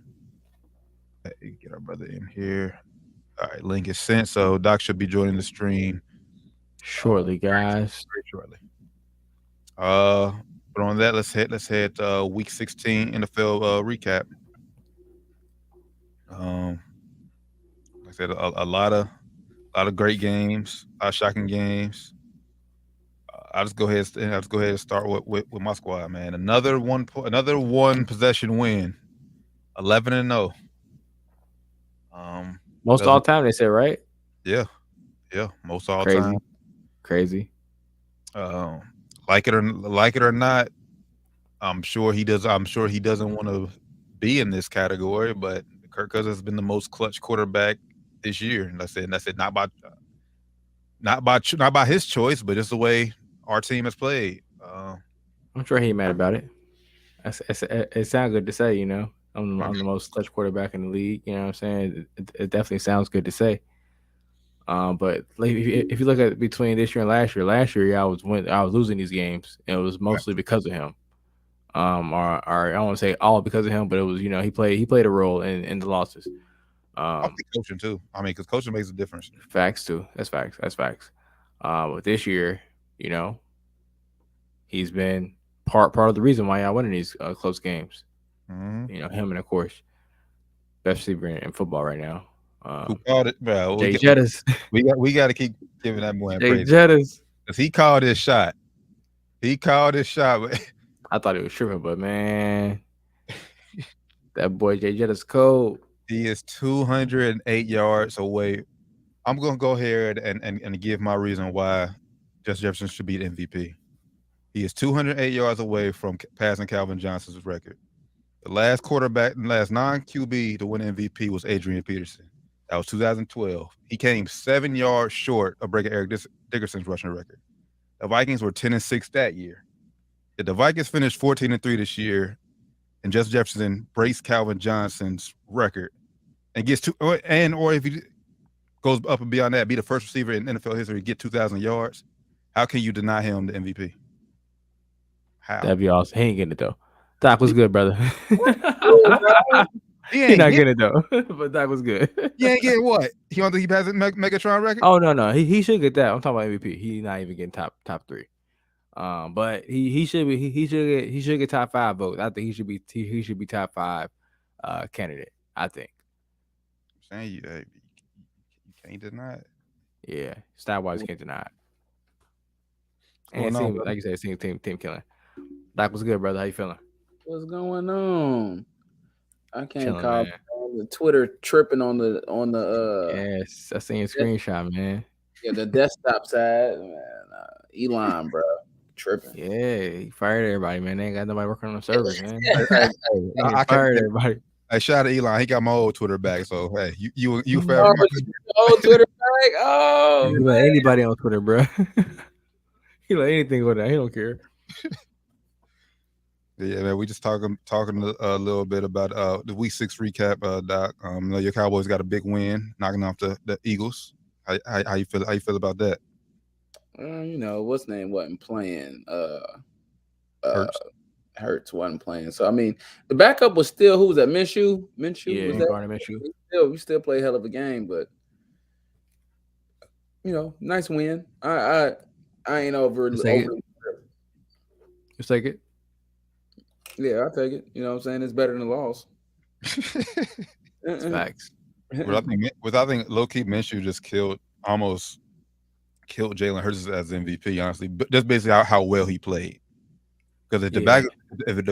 Get our brother in here. All right, link is sent. So Doc should be joining the stream shortly, guys. Very shortly. But on that, let's hit week 16 NFL recap. Like I said, a lot of great games, a lot of shocking games. I'll just go ahead and start with my squad, man. Another one possession win, 11-0. Most all time, they say, right? Yeah, most all time. Crazy. Like it or not, I'm sure he does. I'm sure he doesn't want to be in this category, but Kirk Cousins has been the most clutch quarterback this year. And I said not by his choice, but just the way our team has played. I'm sure he ain't mad about it. It sounds good to say, you know. I'm the most clutch quarterback in the league. You know what I'm saying? It definitely sounds good to say. But like, if you look at between this year and last year, I was losing these games, and it was mostly because of him. Or I don't want to say all because of him, but it was, you know, he played a role in the losses. I think coaching too. I mean, because coaching makes a difference. Facts too. That's facts. But this year, you know, he's been part of the reason why y'all winning these close games. Mm-hmm. You know, him and of course, best receiver in football right now. Who called it, bro? Jay Jettis. We got to keep giving that boy Jay praise. Jettis. Because he called his shot. But I thought he was tripping, but man, that boy Jay Jettis cold. He is 208 yards away. I'm going to go ahead and give my reason why Justin Jefferson should be the MVP. He is 208 yards away from passing Calvin Johnson's record. The last non-QB to win MVP was Adrian Peterson. That was 2012. He came 7 yards short of breaking Eric Dickerson's rushing record. The Vikings were 10-6 that year. If the Vikings finished 14-3 this year, and Justin Jefferson breaks Calvin Johnson's record and gets or if he goes up and beyond that, be the first receiver in NFL history to get 2,000 yards, how can you deny him the MVP? How? That'd be awesome. He ain't getting it though. Doc was good, brother. He not getting it though, but Doc was good. He ain't getting what? He don't think he passes Megatron record? Oh no, he should get that. I'm talking about MVP. He's not even getting top 3. But he should get top 5 votes. I think he should be top 5 candidate. I think. I'm saying you can't deny it. Yeah, style wise, can't deny it. And team, like you said, team killing. Doc was good, brother. How you feeling? What's going on? I can't call the Twitter tripping on the yes, I seen your screenshot, man. Yeah, the desktop side, man. Elon, bro, tripping. Yeah, he fired everybody, man. They ain't got nobody working on the servers, man. I fired everybody. Hey, shout out to Elon. He got my old Twitter back. So hey, you fair. Oh, old Twitter bag. Oh, He let anybody on Twitter, bro. He let anything go down. He don't care. Yeah, man. We just talking a little bit about the week 6 recap. Doc, your Cowboys got a big win, knocking off the Eagles. How you feel? How you feel about that? What's name wasn't playing. Hurts wasn't playing. So I mean, the backup was still who was that? Minshew. Yeah, was that? Gardner Minshew. We still play a hell of a game, but nice win. I ain't over. Just take it. Yeah, I'll take it. You know what I'm saying? It's better than a loss. It's facts. I think low-key Minshew just almost killed Jalen Hurts as MVP, honestly. But that's basically how well he played. Because if the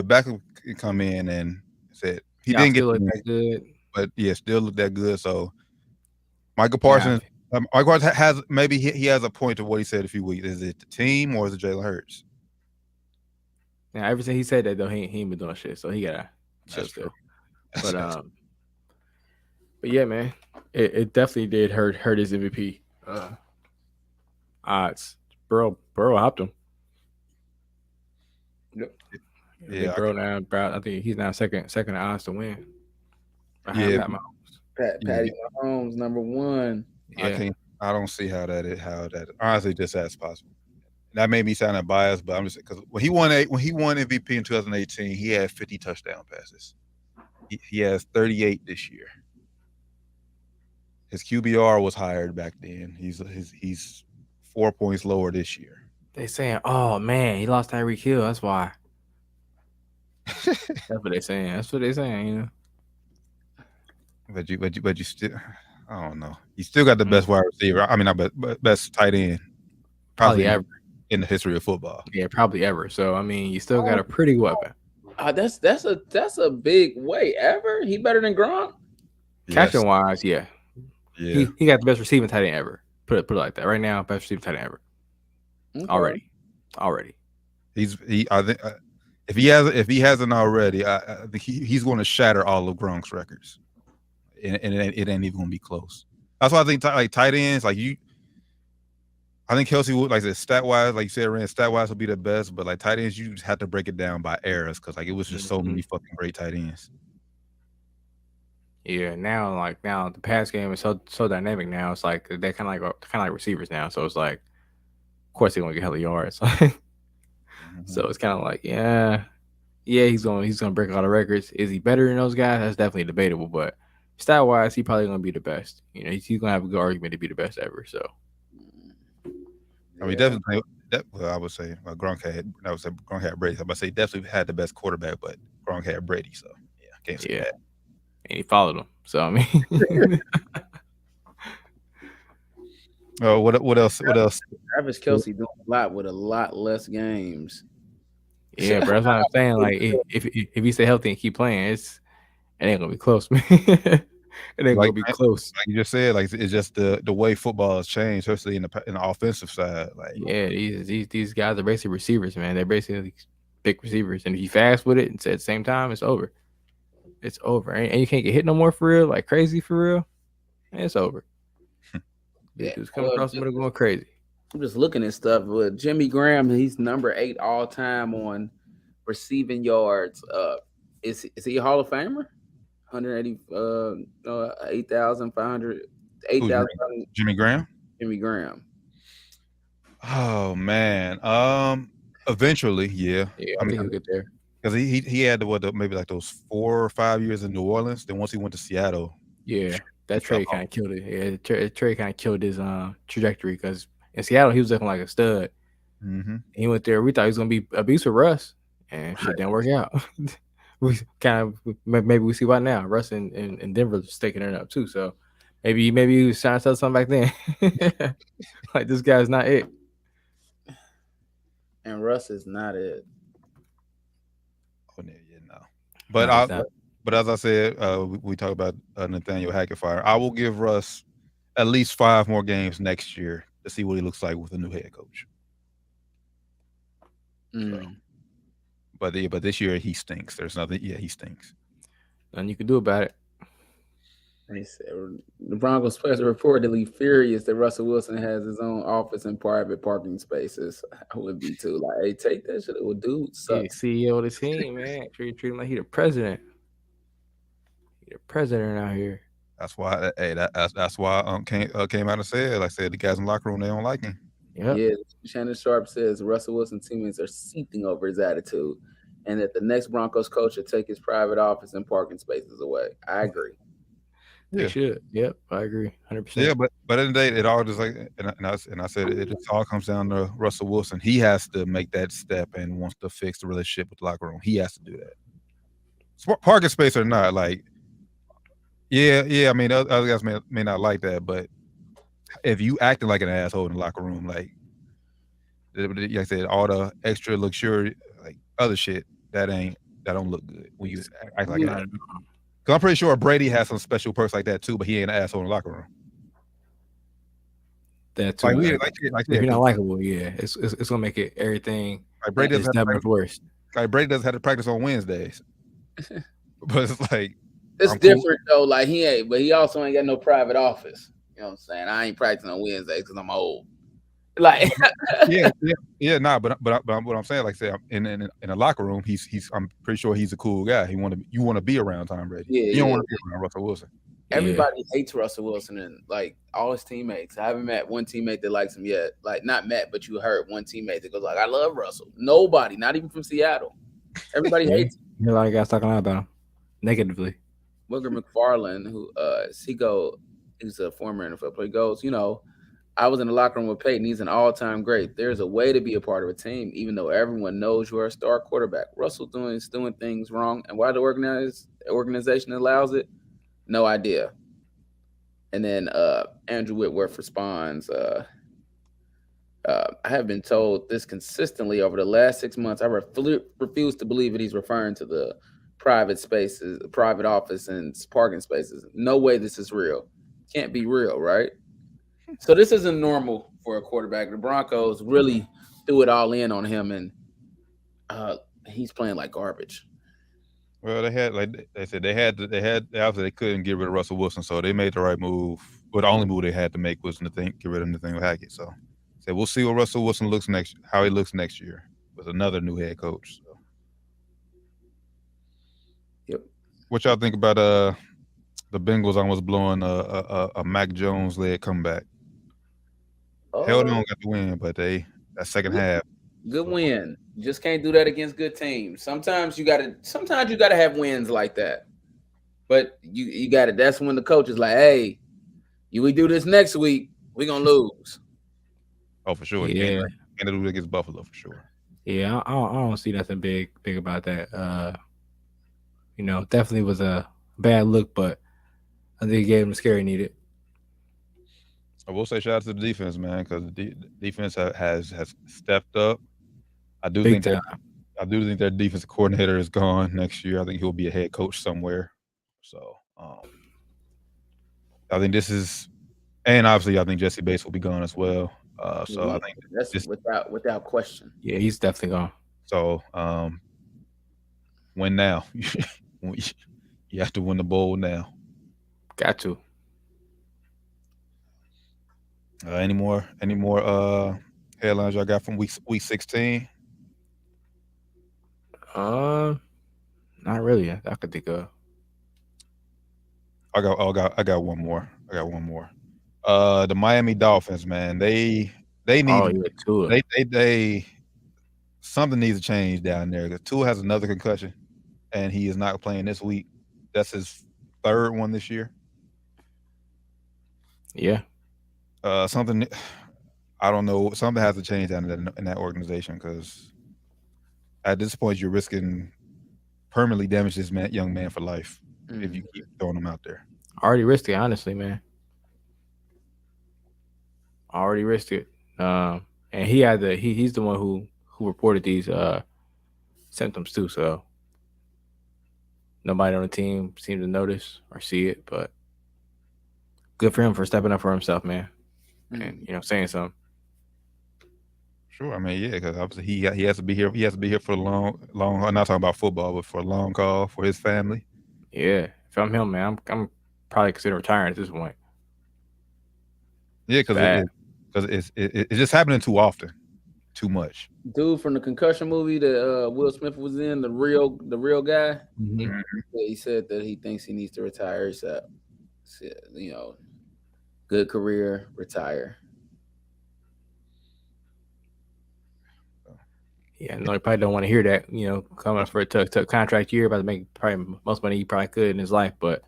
backup come in and said he didn't get that good, but still looked that good. So Michael Parsons, has maybe he has a point to what he said a few weeks. Is it the team or is it Jalen Hurts? Yeah, ever since he said that though, he ain't been doing shit. So he gotta chill still. But yeah, man, it definitely did hurt his MVP odds. Burrow hopped him. Yep. Yeah, Burrow now. I think he's now second odds to win. Patty Mahomes number 1. Yeah. I don't see how that honestly just as possible. That made me sound biased, but I'm just because when he won MVP in 2018, he had 50 touchdown passes. He has 38 this year. His QBR was higher back then. He's 4 points lower this year. They saying, "Oh man, he lost Tyreek Hill. That's why." That's what they saying. But you still, I don't know. You still got the best wide receiver. I mean, not best tight end, probably ever in the history of football. Yeah, probably ever. So I mean, you still got a pretty weapon. That's a big way ever. He better than Gronk. Catching wise, yeah. Yeah. He got the best receiving tight end ever. Put it like that. Right now, best receiving tight end ever. Okay. Already. I think if he hasn't already, I think he's going to shatter all of Gronk's records, and it ain't even going to be close. That's why I think tight ends I think Kelsey would stat wise, like you said, Rand, stat wise will be the best, but like tight ends, you just have to break it down by eras because it was just so many fucking great tight ends. Yeah, now the pass game is so dynamic now. It's like they're kind of like receivers now. So it's like, of course they're gonna get hella yards. So it's kind of like, he's gonna break all the records. Is he better than those guys? That's definitely debatable. But stat wise, he's probably gonna be the best. He's gonna have a good argument to be the best ever. So. I mean, definitely. I would say Gronk had Brady. I would say definitely had the best quarterback, but Gronk had Brady. So can't say that. And he followed him. So I mean, what else? Travis Kelce doing a lot with a lot less games. Yeah, bro. That's what I'm saying. Like, if he stay healthy and keep playing, it ain't gonna be close, man. It ain't gonna be close. Like you just said, it's just the way football has changed, especially in the offensive side. These guys are basically receivers, man. They're basically big receivers, and if you fast with it and at the same time, it's over. It's over, and you can't get hit no more for real, like crazy for real. And it's over. It's coming across the middle going crazy. I'm just looking at stuff with Jimmy Graham. He's number 8 all time on receiving yards. Is he a Hall of Famer? 8,500. Jimmy Graham. Jimmy Graham. Oh man. Eventually, yeah. I mean, he'll get there. Because he had maybe like those 4 or 5 years in New Orleans. Then once he went to Seattle, that trade kind of killed it. Yeah, the trade kind of killed his trajectory because in Seattle he was looking like a stud. Mm-hmm. He went there. We thought he was gonna be a beast with Russ, and shit didn't work out. We maybe we see why now. Russ and Denver staking it up too. So maybe he was trying to tell something back then. Like this guy's not it. And Russ is not it. Oh yeah, no. But as I said, we talk about Nathaniel Hackett fire. I will give Russ at least 5 more games next year to see what he looks like with a new head coach. So, but this year he stinks. There's nothing. Yeah, he stinks. Nothing you can do about it. They said the Broncos press reportedly furious that Russell Wilson has his own office and private parking spaces. I would be too. Like, hey, take that shit. Well, dude He's sucks. the CEO of the team, man. Treat him like he the president. He the president out here. That's why. Hey, that's why came out and said, like I said, the guys in the locker room, they don't like him. Yep. Yeah, Shannon Sharp says Russell Wilson teammates are seething over his attitude, and that the next Broncos coach should take his private office and parking spaces away. I agree. They Yeah. should. Yep, I agree, 100%. Yeah, but at the end of the day, it all just like, and I said it just all comes down to Russell Wilson. He has to make that step and wants to fix the relationship with the locker room. He has to do that. Parking space or not, like, yeah. I mean, other guys may not like that, but if you acting like an asshole in the locker room, like I said, all the extra luxury, like other shit, that don't look good when you act like an asshole. Because I'm pretty sure Brady has some special perks like that too, but he ain't an asshole in the locker room. That too. Like if you're not likable, yeah, it's gonna make it everything. Like Brady doesn't have to worse. Like Brady doesn't have to practice on Wednesdays, but it's like it's different though. Like but he also ain't got no private office. You know what I'm saying? I ain't practicing on Wednesdays because I'm old. Like, nah. But what I'm saying, like, say, in a locker room, I'm pretty sure he's a cool guy. You want to be around Tom Brady. You don't want to be around Russell Wilson. Everybody hates Russell Wilson and like all his teammates. I haven't met one teammate that likes him yet. Like, not met, but you heard one teammate that goes like, "I love Russell." Nobody, not even from Seattle. Everybody hates him. You're like guys talking about him negatively. Wilger McFarland, who he's a former NFL player, goes, I was in the locker room with Peyton. He's an all-time great. There's a way to be a part of a team, even though everyone knows you are a star quarterback. Russell's doing things wrong, and why the organization allows it, no idea. And then Andrew Whitworth responds, I have been told this consistently over the last 6 months. I refuse to believe it. He's referring to the private spaces, private office, and parking spaces. No way this is real. Can't be real, right? So this isn't normal for a quarterback. The Broncos really threw it all in on him, and he's playing like garbage. Well, they had, like they said, after they couldn't get rid of Russell Wilson, so they made the right move. But the only move they had to make was get rid of Nathaniel Hackett. So we'll see what Russell Wilson how he looks next year with another new head coach. So. Yep. What y'all think about the Bengals almost blowing a Mac Jones led comeback? Hell, they don't got the win, but that second half. Good win. You just can't do that against good teams. Sometimes you gotta have wins like that. But you gotta. That's when the coach is like, "Hey, we do this next week, we're gonna lose." Oh, for sure. Yeah, and do it against Buffalo for sure. Yeah, I don't see nothing big about that. Definitely was a bad look, but I think it gave him the scare he needed. I will say shout out to the defense, man, because the defense has stepped up. I do think their defensive coordinator is gone next year. I think he'll be a head coach somewhere. So I think this is, and obviously I think Jesse Bates will be gone as well. I think that's without question. Yeah, he's definitely gone. So win now. You have to win the bowl now. Got to. Any more headlines y'all got from week 16? Not really. I could think of. I got one more. The Miami Dolphins, man. They need they something needs to change down there because Tua has another concussion and he is not playing this week. That's his third one this year. Yeah. Something I don't know. Something has to change down in that organization because at this point you're risking permanently damage this young man for life if you keep throwing him out there. Already risked it, honestly, man. Already risked it. And he's the one who reported these symptoms too. So nobody on the team seemed to notice or see it, but good for him for stepping up for himself, man. And saying something. Sure, I mean, yeah, because obviously he has to be here. He has to be here for a long. I'm not talking about football, but for a long call for his family. Yeah, if I'm him, man, I'm probably considering retiring at this point. Yeah, Bad. it's just happening too often, too much. Dude from the concussion movie that Will Smith was in, the real guy. Mhm. He said that he thinks he needs to retire. So, good career, retire. Yeah, no, he probably don't want to hear that. Coming up for a tough contract year, about to make probably most money he probably could in his life. But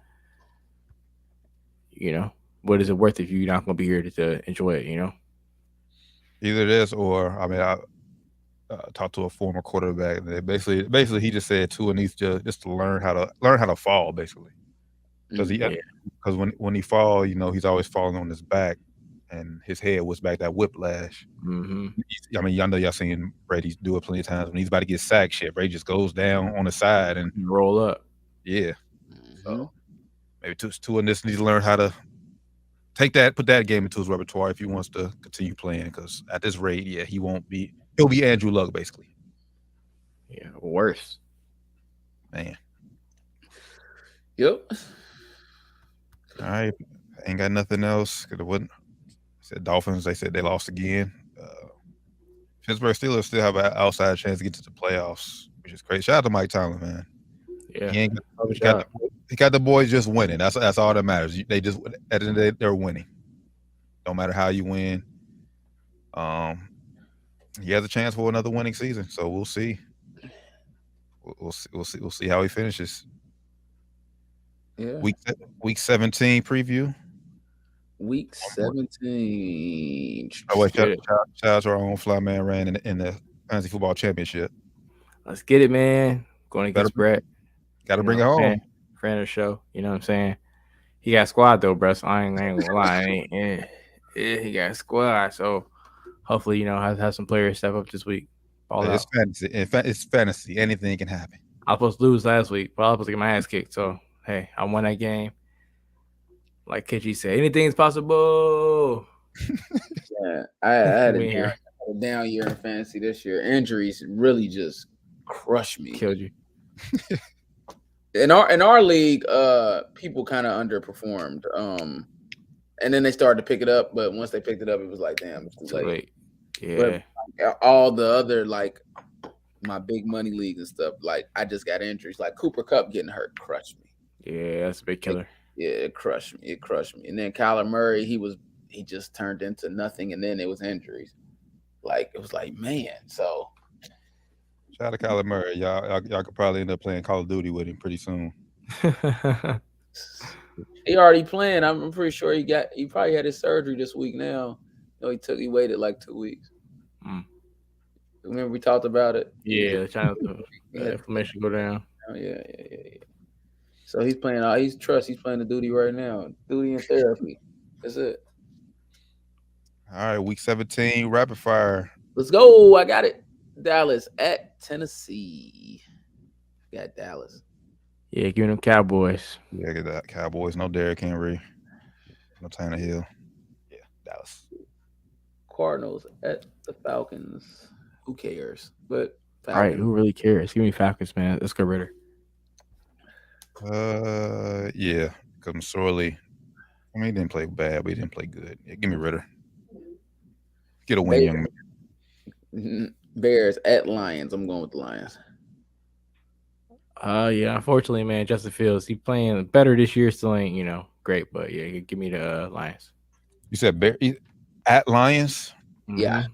what is it worth if you're not going to be here to enjoy it? Either this or I mean, I talked to a former quarterback. And they basically, he just said Tua needs just to learn how to fall, basically, because when he fall, he's always falling on his back, and his head was back that whiplash. Mm-hmm. I mean, y'all know y'all seen Brady do it plenty of times when he's about to get sacked. Shit, Brady just goes down on the side and roll up. Yeah. So maybe Tua needs to learn how to put that game into his repertoire if he wants to continue playing. Because at this rate, yeah, he'll be Andrew Luck basically. Yeah, worse. Man. Yep. All right, ain't got nothing else. Cause it wouldn't. Said Dolphins. They said they lost again. Pittsburgh Steelers still have an outside chance to get to the playoffs, which is crazy. Shout out to Mike Tomlin, man. Yeah, he got the boys just winning. That's all that matters. They just at the end of the day, they're winning. Don't matter how you win. He has a chance for another winning season, so we'll see. We'll see how he finishes. Yeah. Week 17 preview. Week 17. Oh wait, shout out to our own Flyman ran in the Fantasy Football Championship. Let's get it, man. Going against Brett. Got to bring it home. Friend of the show. You know what I'm saying? He got squad though, bro. So I ain't gonna lie. He got squad. So hopefully, have some players step up this week. It's fantasy. It's fantasy. Anything can happen. I was supposed to lose last week, but I was supposed to get my ass kicked. So hey, I won that game. Like Kitchy said, anything's possible. Yeah, I had a down year in fantasy this year. Injuries really just crushed me. Killed you. In our league, people kind of underperformed. And then they started to pick it up, but once they picked it up, it was like, damn, it's too late. Yeah. But all the other my big money leagues and stuff, I just got injuries. Like Cooper Kupp getting hurt crushed me. Yeah, that's a big killer. It crushed me. And then Kyler Murray, he just turned into nothing, and then it was injuries. It was like, man. So shout out to Kyler Murray. Y'all could probably end up playing Call of Duty with him pretty soon. He already playing. I'm pretty sure he probably had his surgery this week now. He waited like 2 weeks. Remember we talked about it? Yeah, trying to inflammation go down. Oh, yeah. So he's playing. He's playing the duty right now. Duty and therapy. That's it. All right, week 17, rapid fire. Let's go. I got it. Dallas at Tennessee. Got Dallas. Yeah, give them Cowboys. Yeah, get that Cowboys. No Derrick Henry. No Tannehill. Yeah, Dallas. Cardinals at the Falcons. Who cares? But Falcons. All right, who really cares? Give me Falcons, man. Let's go Ritter. Yeah, because McSorley. I mean, he didn't play bad, but he didn't play good. Yeah, give me Ritter. Get a win, young man. Bears at Lions. I'm going with the Lions. Yeah, unfortunately, man, Justin Fields, he playing better this year. Still ain't, great, but yeah, give me the Lions. You said at Lions? Yeah.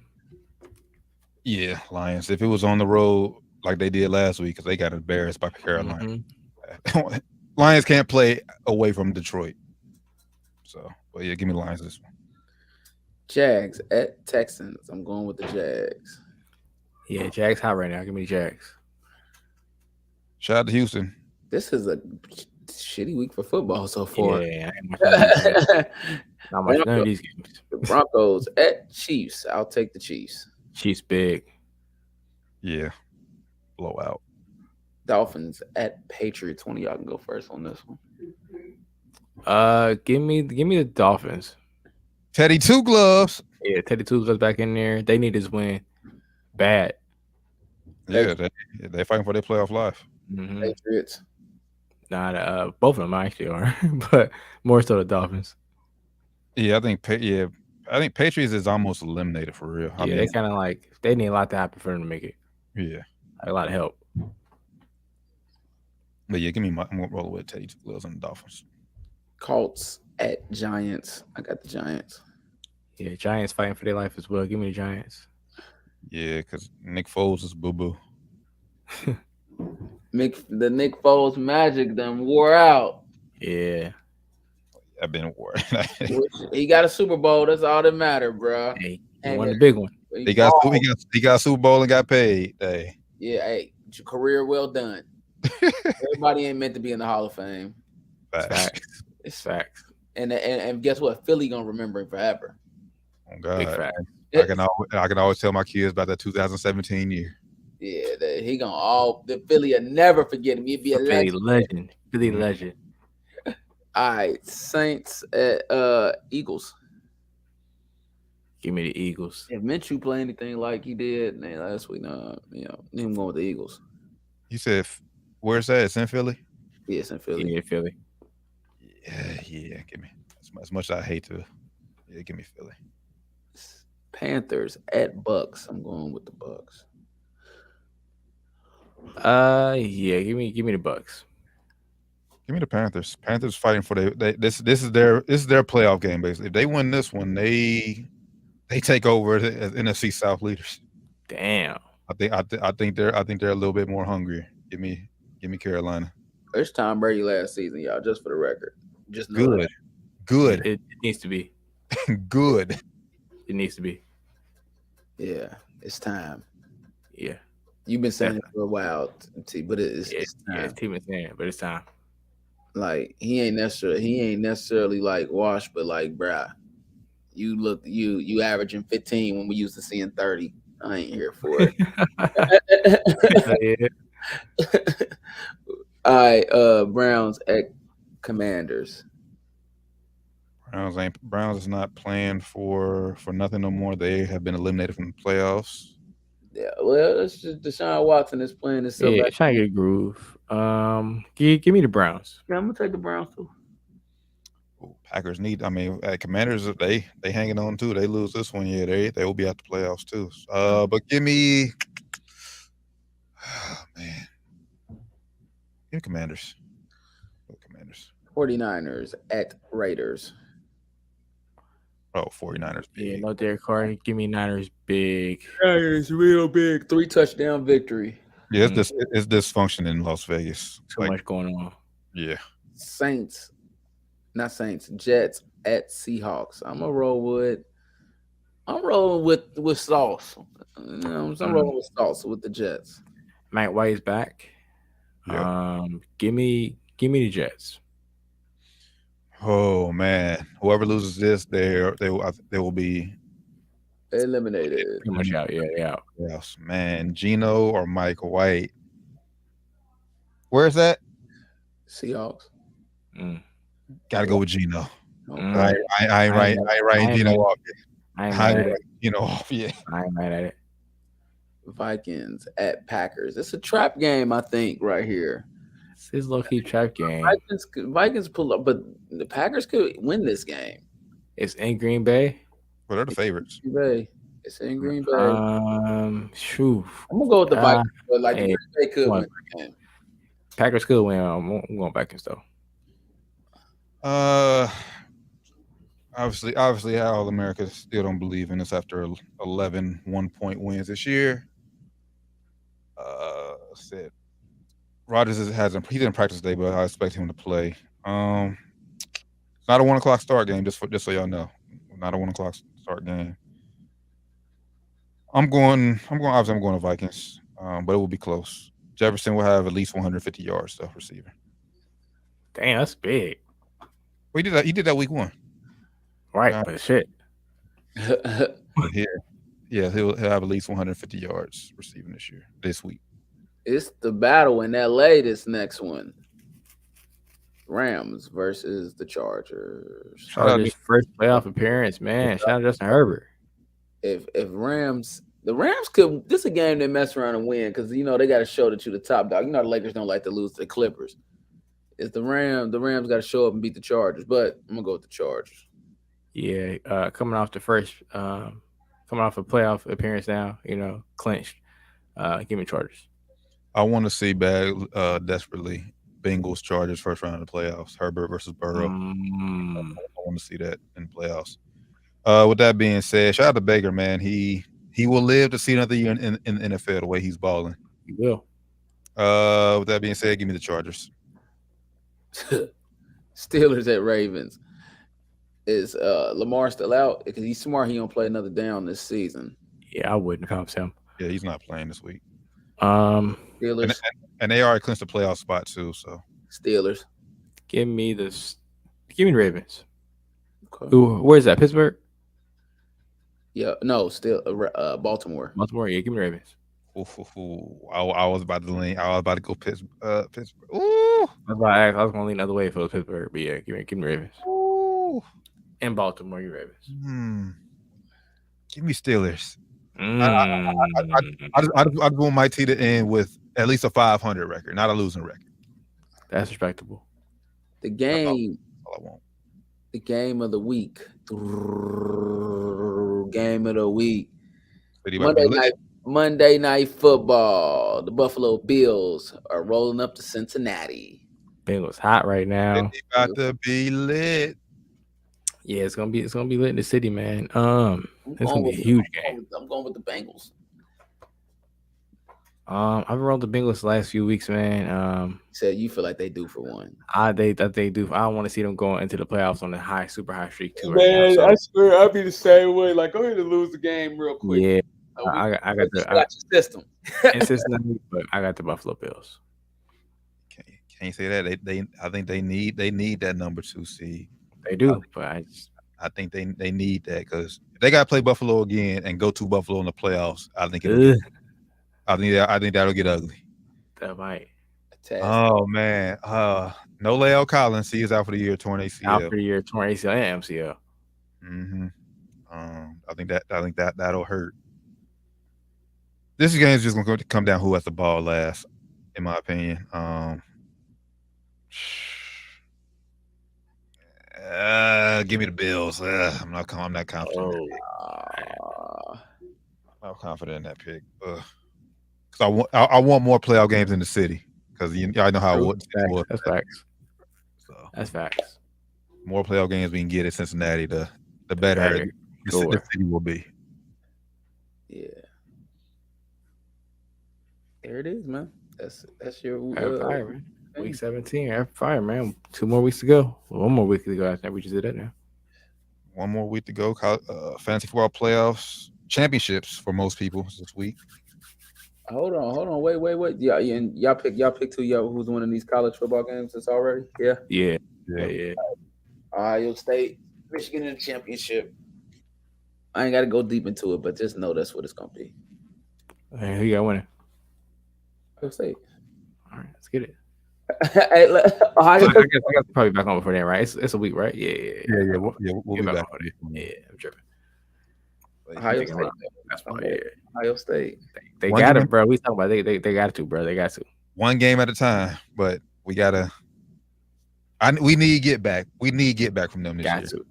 Yeah, Lions. If it was on the road like they did last week, because they got embarrassed by Carolina. Lions can't play away from Detroit. So, but yeah, give me Lions this one. Jags at Texans. I'm going with the Jags. Yeah, Jags hot right now. Give me the Jags. Shout out to Houston. This is a shitty week for football so far. Yeah, not much none of these games. The Broncos at Chiefs. I'll take the Chiefs. Chiefs big. Yeah. Blowout. Dolphins at Patriots. One of y'all can go first on this one. Give me the Dolphins. Teddy Two Gloves. Yeah, Teddy Two Gloves back in there. They need this win bad. Yeah, they're fighting for their playoff life. Patriots. Not both of them actually are, but more so the Dolphins. Yeah, I think Patriots is almost eliminated for real. I Yeah, mean, they kind of like they need a lot to happen for them to make it. yeah. Like, a lot of help. But yeah, I'm gonna roll with Teddy Wills and the Dolphins. Colts at Giants. I got the Giants. Yeah, Giants fighting for their life as well. Give me the Giants. Yeah, because Nick Foles is boo boo. The Nick Foles magic done wore out. Yeah. I've been worried. He got a Super Bowl. That's all that matter, bro. Hey, he won the big one. He got Super Bowl and got paid. Hey. Yeah, hey, your career well done. Everybody ain't meant to be in the Hall of Fame. Facts. It's facts. And guess what? Philly gonna remember him forever. Oh God. Big fact. I can always tell my kids about that 2017 year. Yeah, the Philly will never forget him. He'd be a legend. Philly legend. All right, Saints at Eagles. Give me the Eagles. If Minshew play anything like he did last week, him going with the Eagles. You said where's that? It's in Philly? Yeah, it's in Philly. Yeah, Philly. Yeah. Give me as much as I hate to. Yeah, give me Philly. Panthers at Bucks. I'm going with the Bucks. Yeah, give me the Bucks. Give me the Panthers. Panthers fighting for this is their playoff game basically. If they win this one, they take over as NFC South leaders. Damn. I think they're a little bit more hungry. Give me Carolina. It's Tom Brady last season, y'all. Just for the record, just know good. It needs to be good. It needs to be. Yeah, it's time. Yeah, you've been saying it for a while, T, but it's time. Yeah, team is saying it, but it's time. Like he ain't necessarily like washed, but like, bruh, you averaging 15 when we used to seeing 30. I ain't here for it. All right, Browns at Commanders. Browns is not playing for nothing no more. They have been eliminated from the playoffs. Yeah, well, it's just Deshaun Watson is playing himself. Yeah, trying to get a groove. Give me the Browns. Yeah, I'm gonna take the Browns too. Packers need. I mean, Commanders they hanging on too. They lose this one, yeah, they will be out the playoffs too. But give me, man, give me Commanders. 49ers at Raiders. Oh, 49ers big. Yeah, no Derek Carr. Give me Niners big. Niners real big. 3-touchdown victory. Yeah, it's dysfunction in Las Vegas. Too much going on. Yeah. Jets at Seahawks. I'm rolling with sauce. I'm rolling with sauce with the Jets. Mike White is back. Yep. Give me the Jets. Oh man, whoever loses this, they will be eliminated. Pretty much out. Yeah. Yes, man. Gino or Mike White. Where's that? Seahawks. Gotta go with Gino. Okay. I ain't writing Gino off. I ain't mad at it. Gino off. Yeah. I ain't mad at it. Vikings at Packers. It's a trap game, I think, right here. This is low-key trap game. Vikings pull up, but the Packers could win this game. It's in Green Bay. Well, they're the favorites. It's in Green Bay. Shoot. I'm gonna go with the Vikings, but like Green Bay could win the game. Packers could win. I'm going Vikings though. Obviously, all America still don't believe in us after 11 one-point wins this year. Said Rodgers he didn't practice today, but I expect him to play. It's not a 1 o'clock start game, just so y'all know. Not a 1 o'clock start game. I'm going to Vikings, but it will be close. Jefferson will have at least 150 yards though, receiving. Damn, that's big. Well, he did that week 1. Right, but shit. Yeah, he'll have at least 150 yards receiving this week. It's the battle in LA this next one. Rams versus the Chargers. Chargers first playoff appearance, man. Shout out to Justin Herbert. If the Rams could, this is a game they mess around and win because they got to show that you're the top dog. The Lakers don't like to lose to the Clippers. It's the Rams. The Rams got to show up and beat the Chargers, but I'm gonna go with the Chargers. Yeah, coming off the first, coming off a playoff appearance now, clinched. Give me Chargers. I want to see desperately Bengals Chargers first round of the playoffs. Herbert versus Burrow. I want to see that in the playoffs. With that being said, shout out to Baker, man. He will live to see another year in the NFL the way he's balling. He will. With that being said, give me the Chargers. Steelers at Ravens. Is Lamar still out? Because he's smart. He don't play another down this season. Yeah, I wouldn't if I was him. Yeah, he's not playing this week. Steelers. And they already clinched the playoff spot too. So Steelers. Give me the Ravens. Okay. Ooh, where's that? Pittsburgh? Yeah, no, still Baltimore. Baltimore, yeah, give me the Ravens. I was about to go Pittsburgh. Ooh. I was going to lean the other way if it was Pittsburgh, but yeah, give me the Ravens. Ooh. And Baltimore, you Ravens. Give me Steelers. I just want my team to end with at least a 500 record, not a losing record. That's respectable. The game. That's all I want. The game of the week. Game of the week. Monday night football. The Buffalo Bills are rolling up to Cincinnati. Bengals hot right now. It's about to be lit. Yeah, it's gonna be lit in the city, man. It's gonna be a huge game. I'm going with the Bengals. I've rolled the Bengals the last few weeks, man. Said you feel like they do for one. They do. I don't want to see them going into the playoffs on a super high streak too. Man, right now, so. I swear I'd be the same way. Like, go ahead and lose the game real quick. Yeah, I got your system. But I got the Buffalo Bills. Can't say that. I think they need that number 2 seed. They do, but I think they need that because if they got to play Buffalo again and go to Buffalo in the playoffs, I think that'll get ugly. That might. Oh man, no Leo Collins. He is out for the year, torn ACL. Out for the year, torn ACL and MCL. Mm-hmm. I think that'll hurt. This game is just going to come down who has the ball last, in my opinion. Give me the Bills. I'm not confident. I'm not confident in that pick. Because I want more playoff games in the city. Because y'all know how it was. That's facts. So that's facts. More playoff games we can get at Cincinnati, the better the city will be. Yeah. There it is, man. That's your fire, man. Week 17, fire, man. 2 more weeks to go. 1 more week to go. I think we just did that now. 1 more week to go. Fantasy football playoffs, championships for most people this week. Hold on. Wait. Yeah, and y'all pick who's winning these college football games. It's already Yeah. Ohio State, Michigan in the championship. I ain't got to go deep into it, but just know that's what it's gonna be. Hey, who you got winning? Ohio State. All right, let's get it. I guess probably back on before then, right? It's a week, right? Yeah. We'll be back. Yeah, I'm tripping. Ohio State. That's probably Ohio State. They got it, bro. We talking about they got to, bro. They got to. 1 game at a time, but we gotta. We need to get back. We need to get back from them this year. To.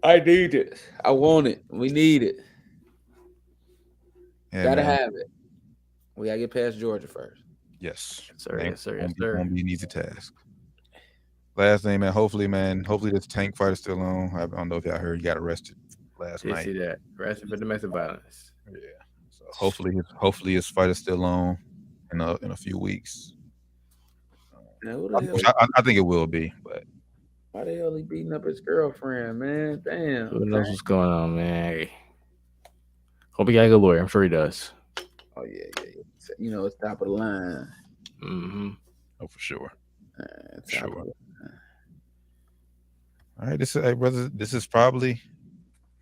I need it. I want it. We need it. Yeah, gotta have it. We gotta get past Georgia first. Yes, sir. It's gonna be an easy task. Last thing, man. Hopefully this Tank fight is still on. I don't know if y'all heard he got arrested last night. See that? Arrested for domestic violence. Yeah. So hopefully his fight is still on in a few weeks. I think it will be, but why the hell he beating up his girlfriend, man? Damn. Who knows what's going on, man? Hope he got a good lawyer. I'm sure he does. Oh yeah. You know, it's top of the line. Mm-hmm. Oh, for sure. Sure. All right, this is probably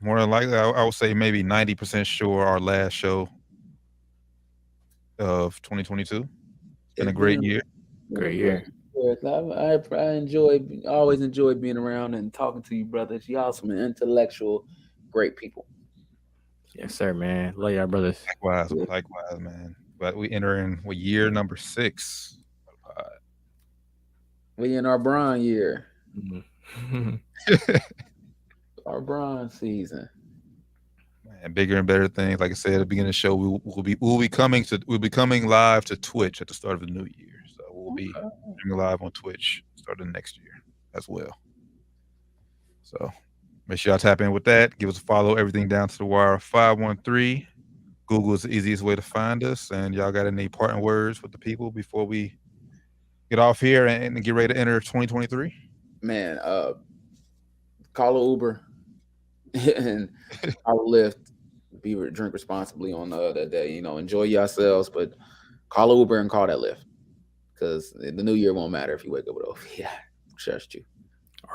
more than likely. I would say maybe 90% sure our last show of 2022. It's been a great year. Great year. I always enjoy being around and talking to you, brothers. Y'all some intellectual, great people. Yes, sir, man. Love y'all, brothers. Likewise, man. But we enter in year number 6. We in our Bron year, Mhm. our Bron season. And bigger and better things. Like I said at the beginning of the show, we'll be coming live to Twitch at the start of the new year. So we'll be streaming live on Twitch starting next year as well. So make sure y'all tap in with that. Give us a follow. Everything down to the wire 513. Google is the easiest way to find us. And y'all got any parting words with the people before we get off here and get ready to enter 2023? Man, call a Uber and call a Lyft. Drink responsibly on that day. You know, enjoy yourselves, but call a Uber and call that Lyft, because the new year won't matter if you wake up with OV. Yeah, trust you.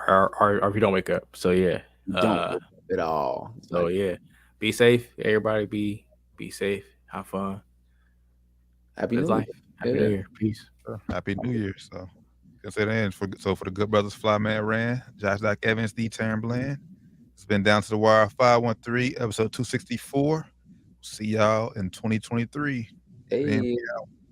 Or if you don't wake up. So yeah. Don't wake up at all. So yeah. Be safe. Everybody be safe. Have fun. Happy New Life. Year. Happy New Year. Peace. Happy New Year. So can say that end. For the good brothers, Flyman Rand, Josh Doc Evans, D. Terrell Bland. It's been Down to the Wire 513, episode 264. See y'all in 2023. Hey.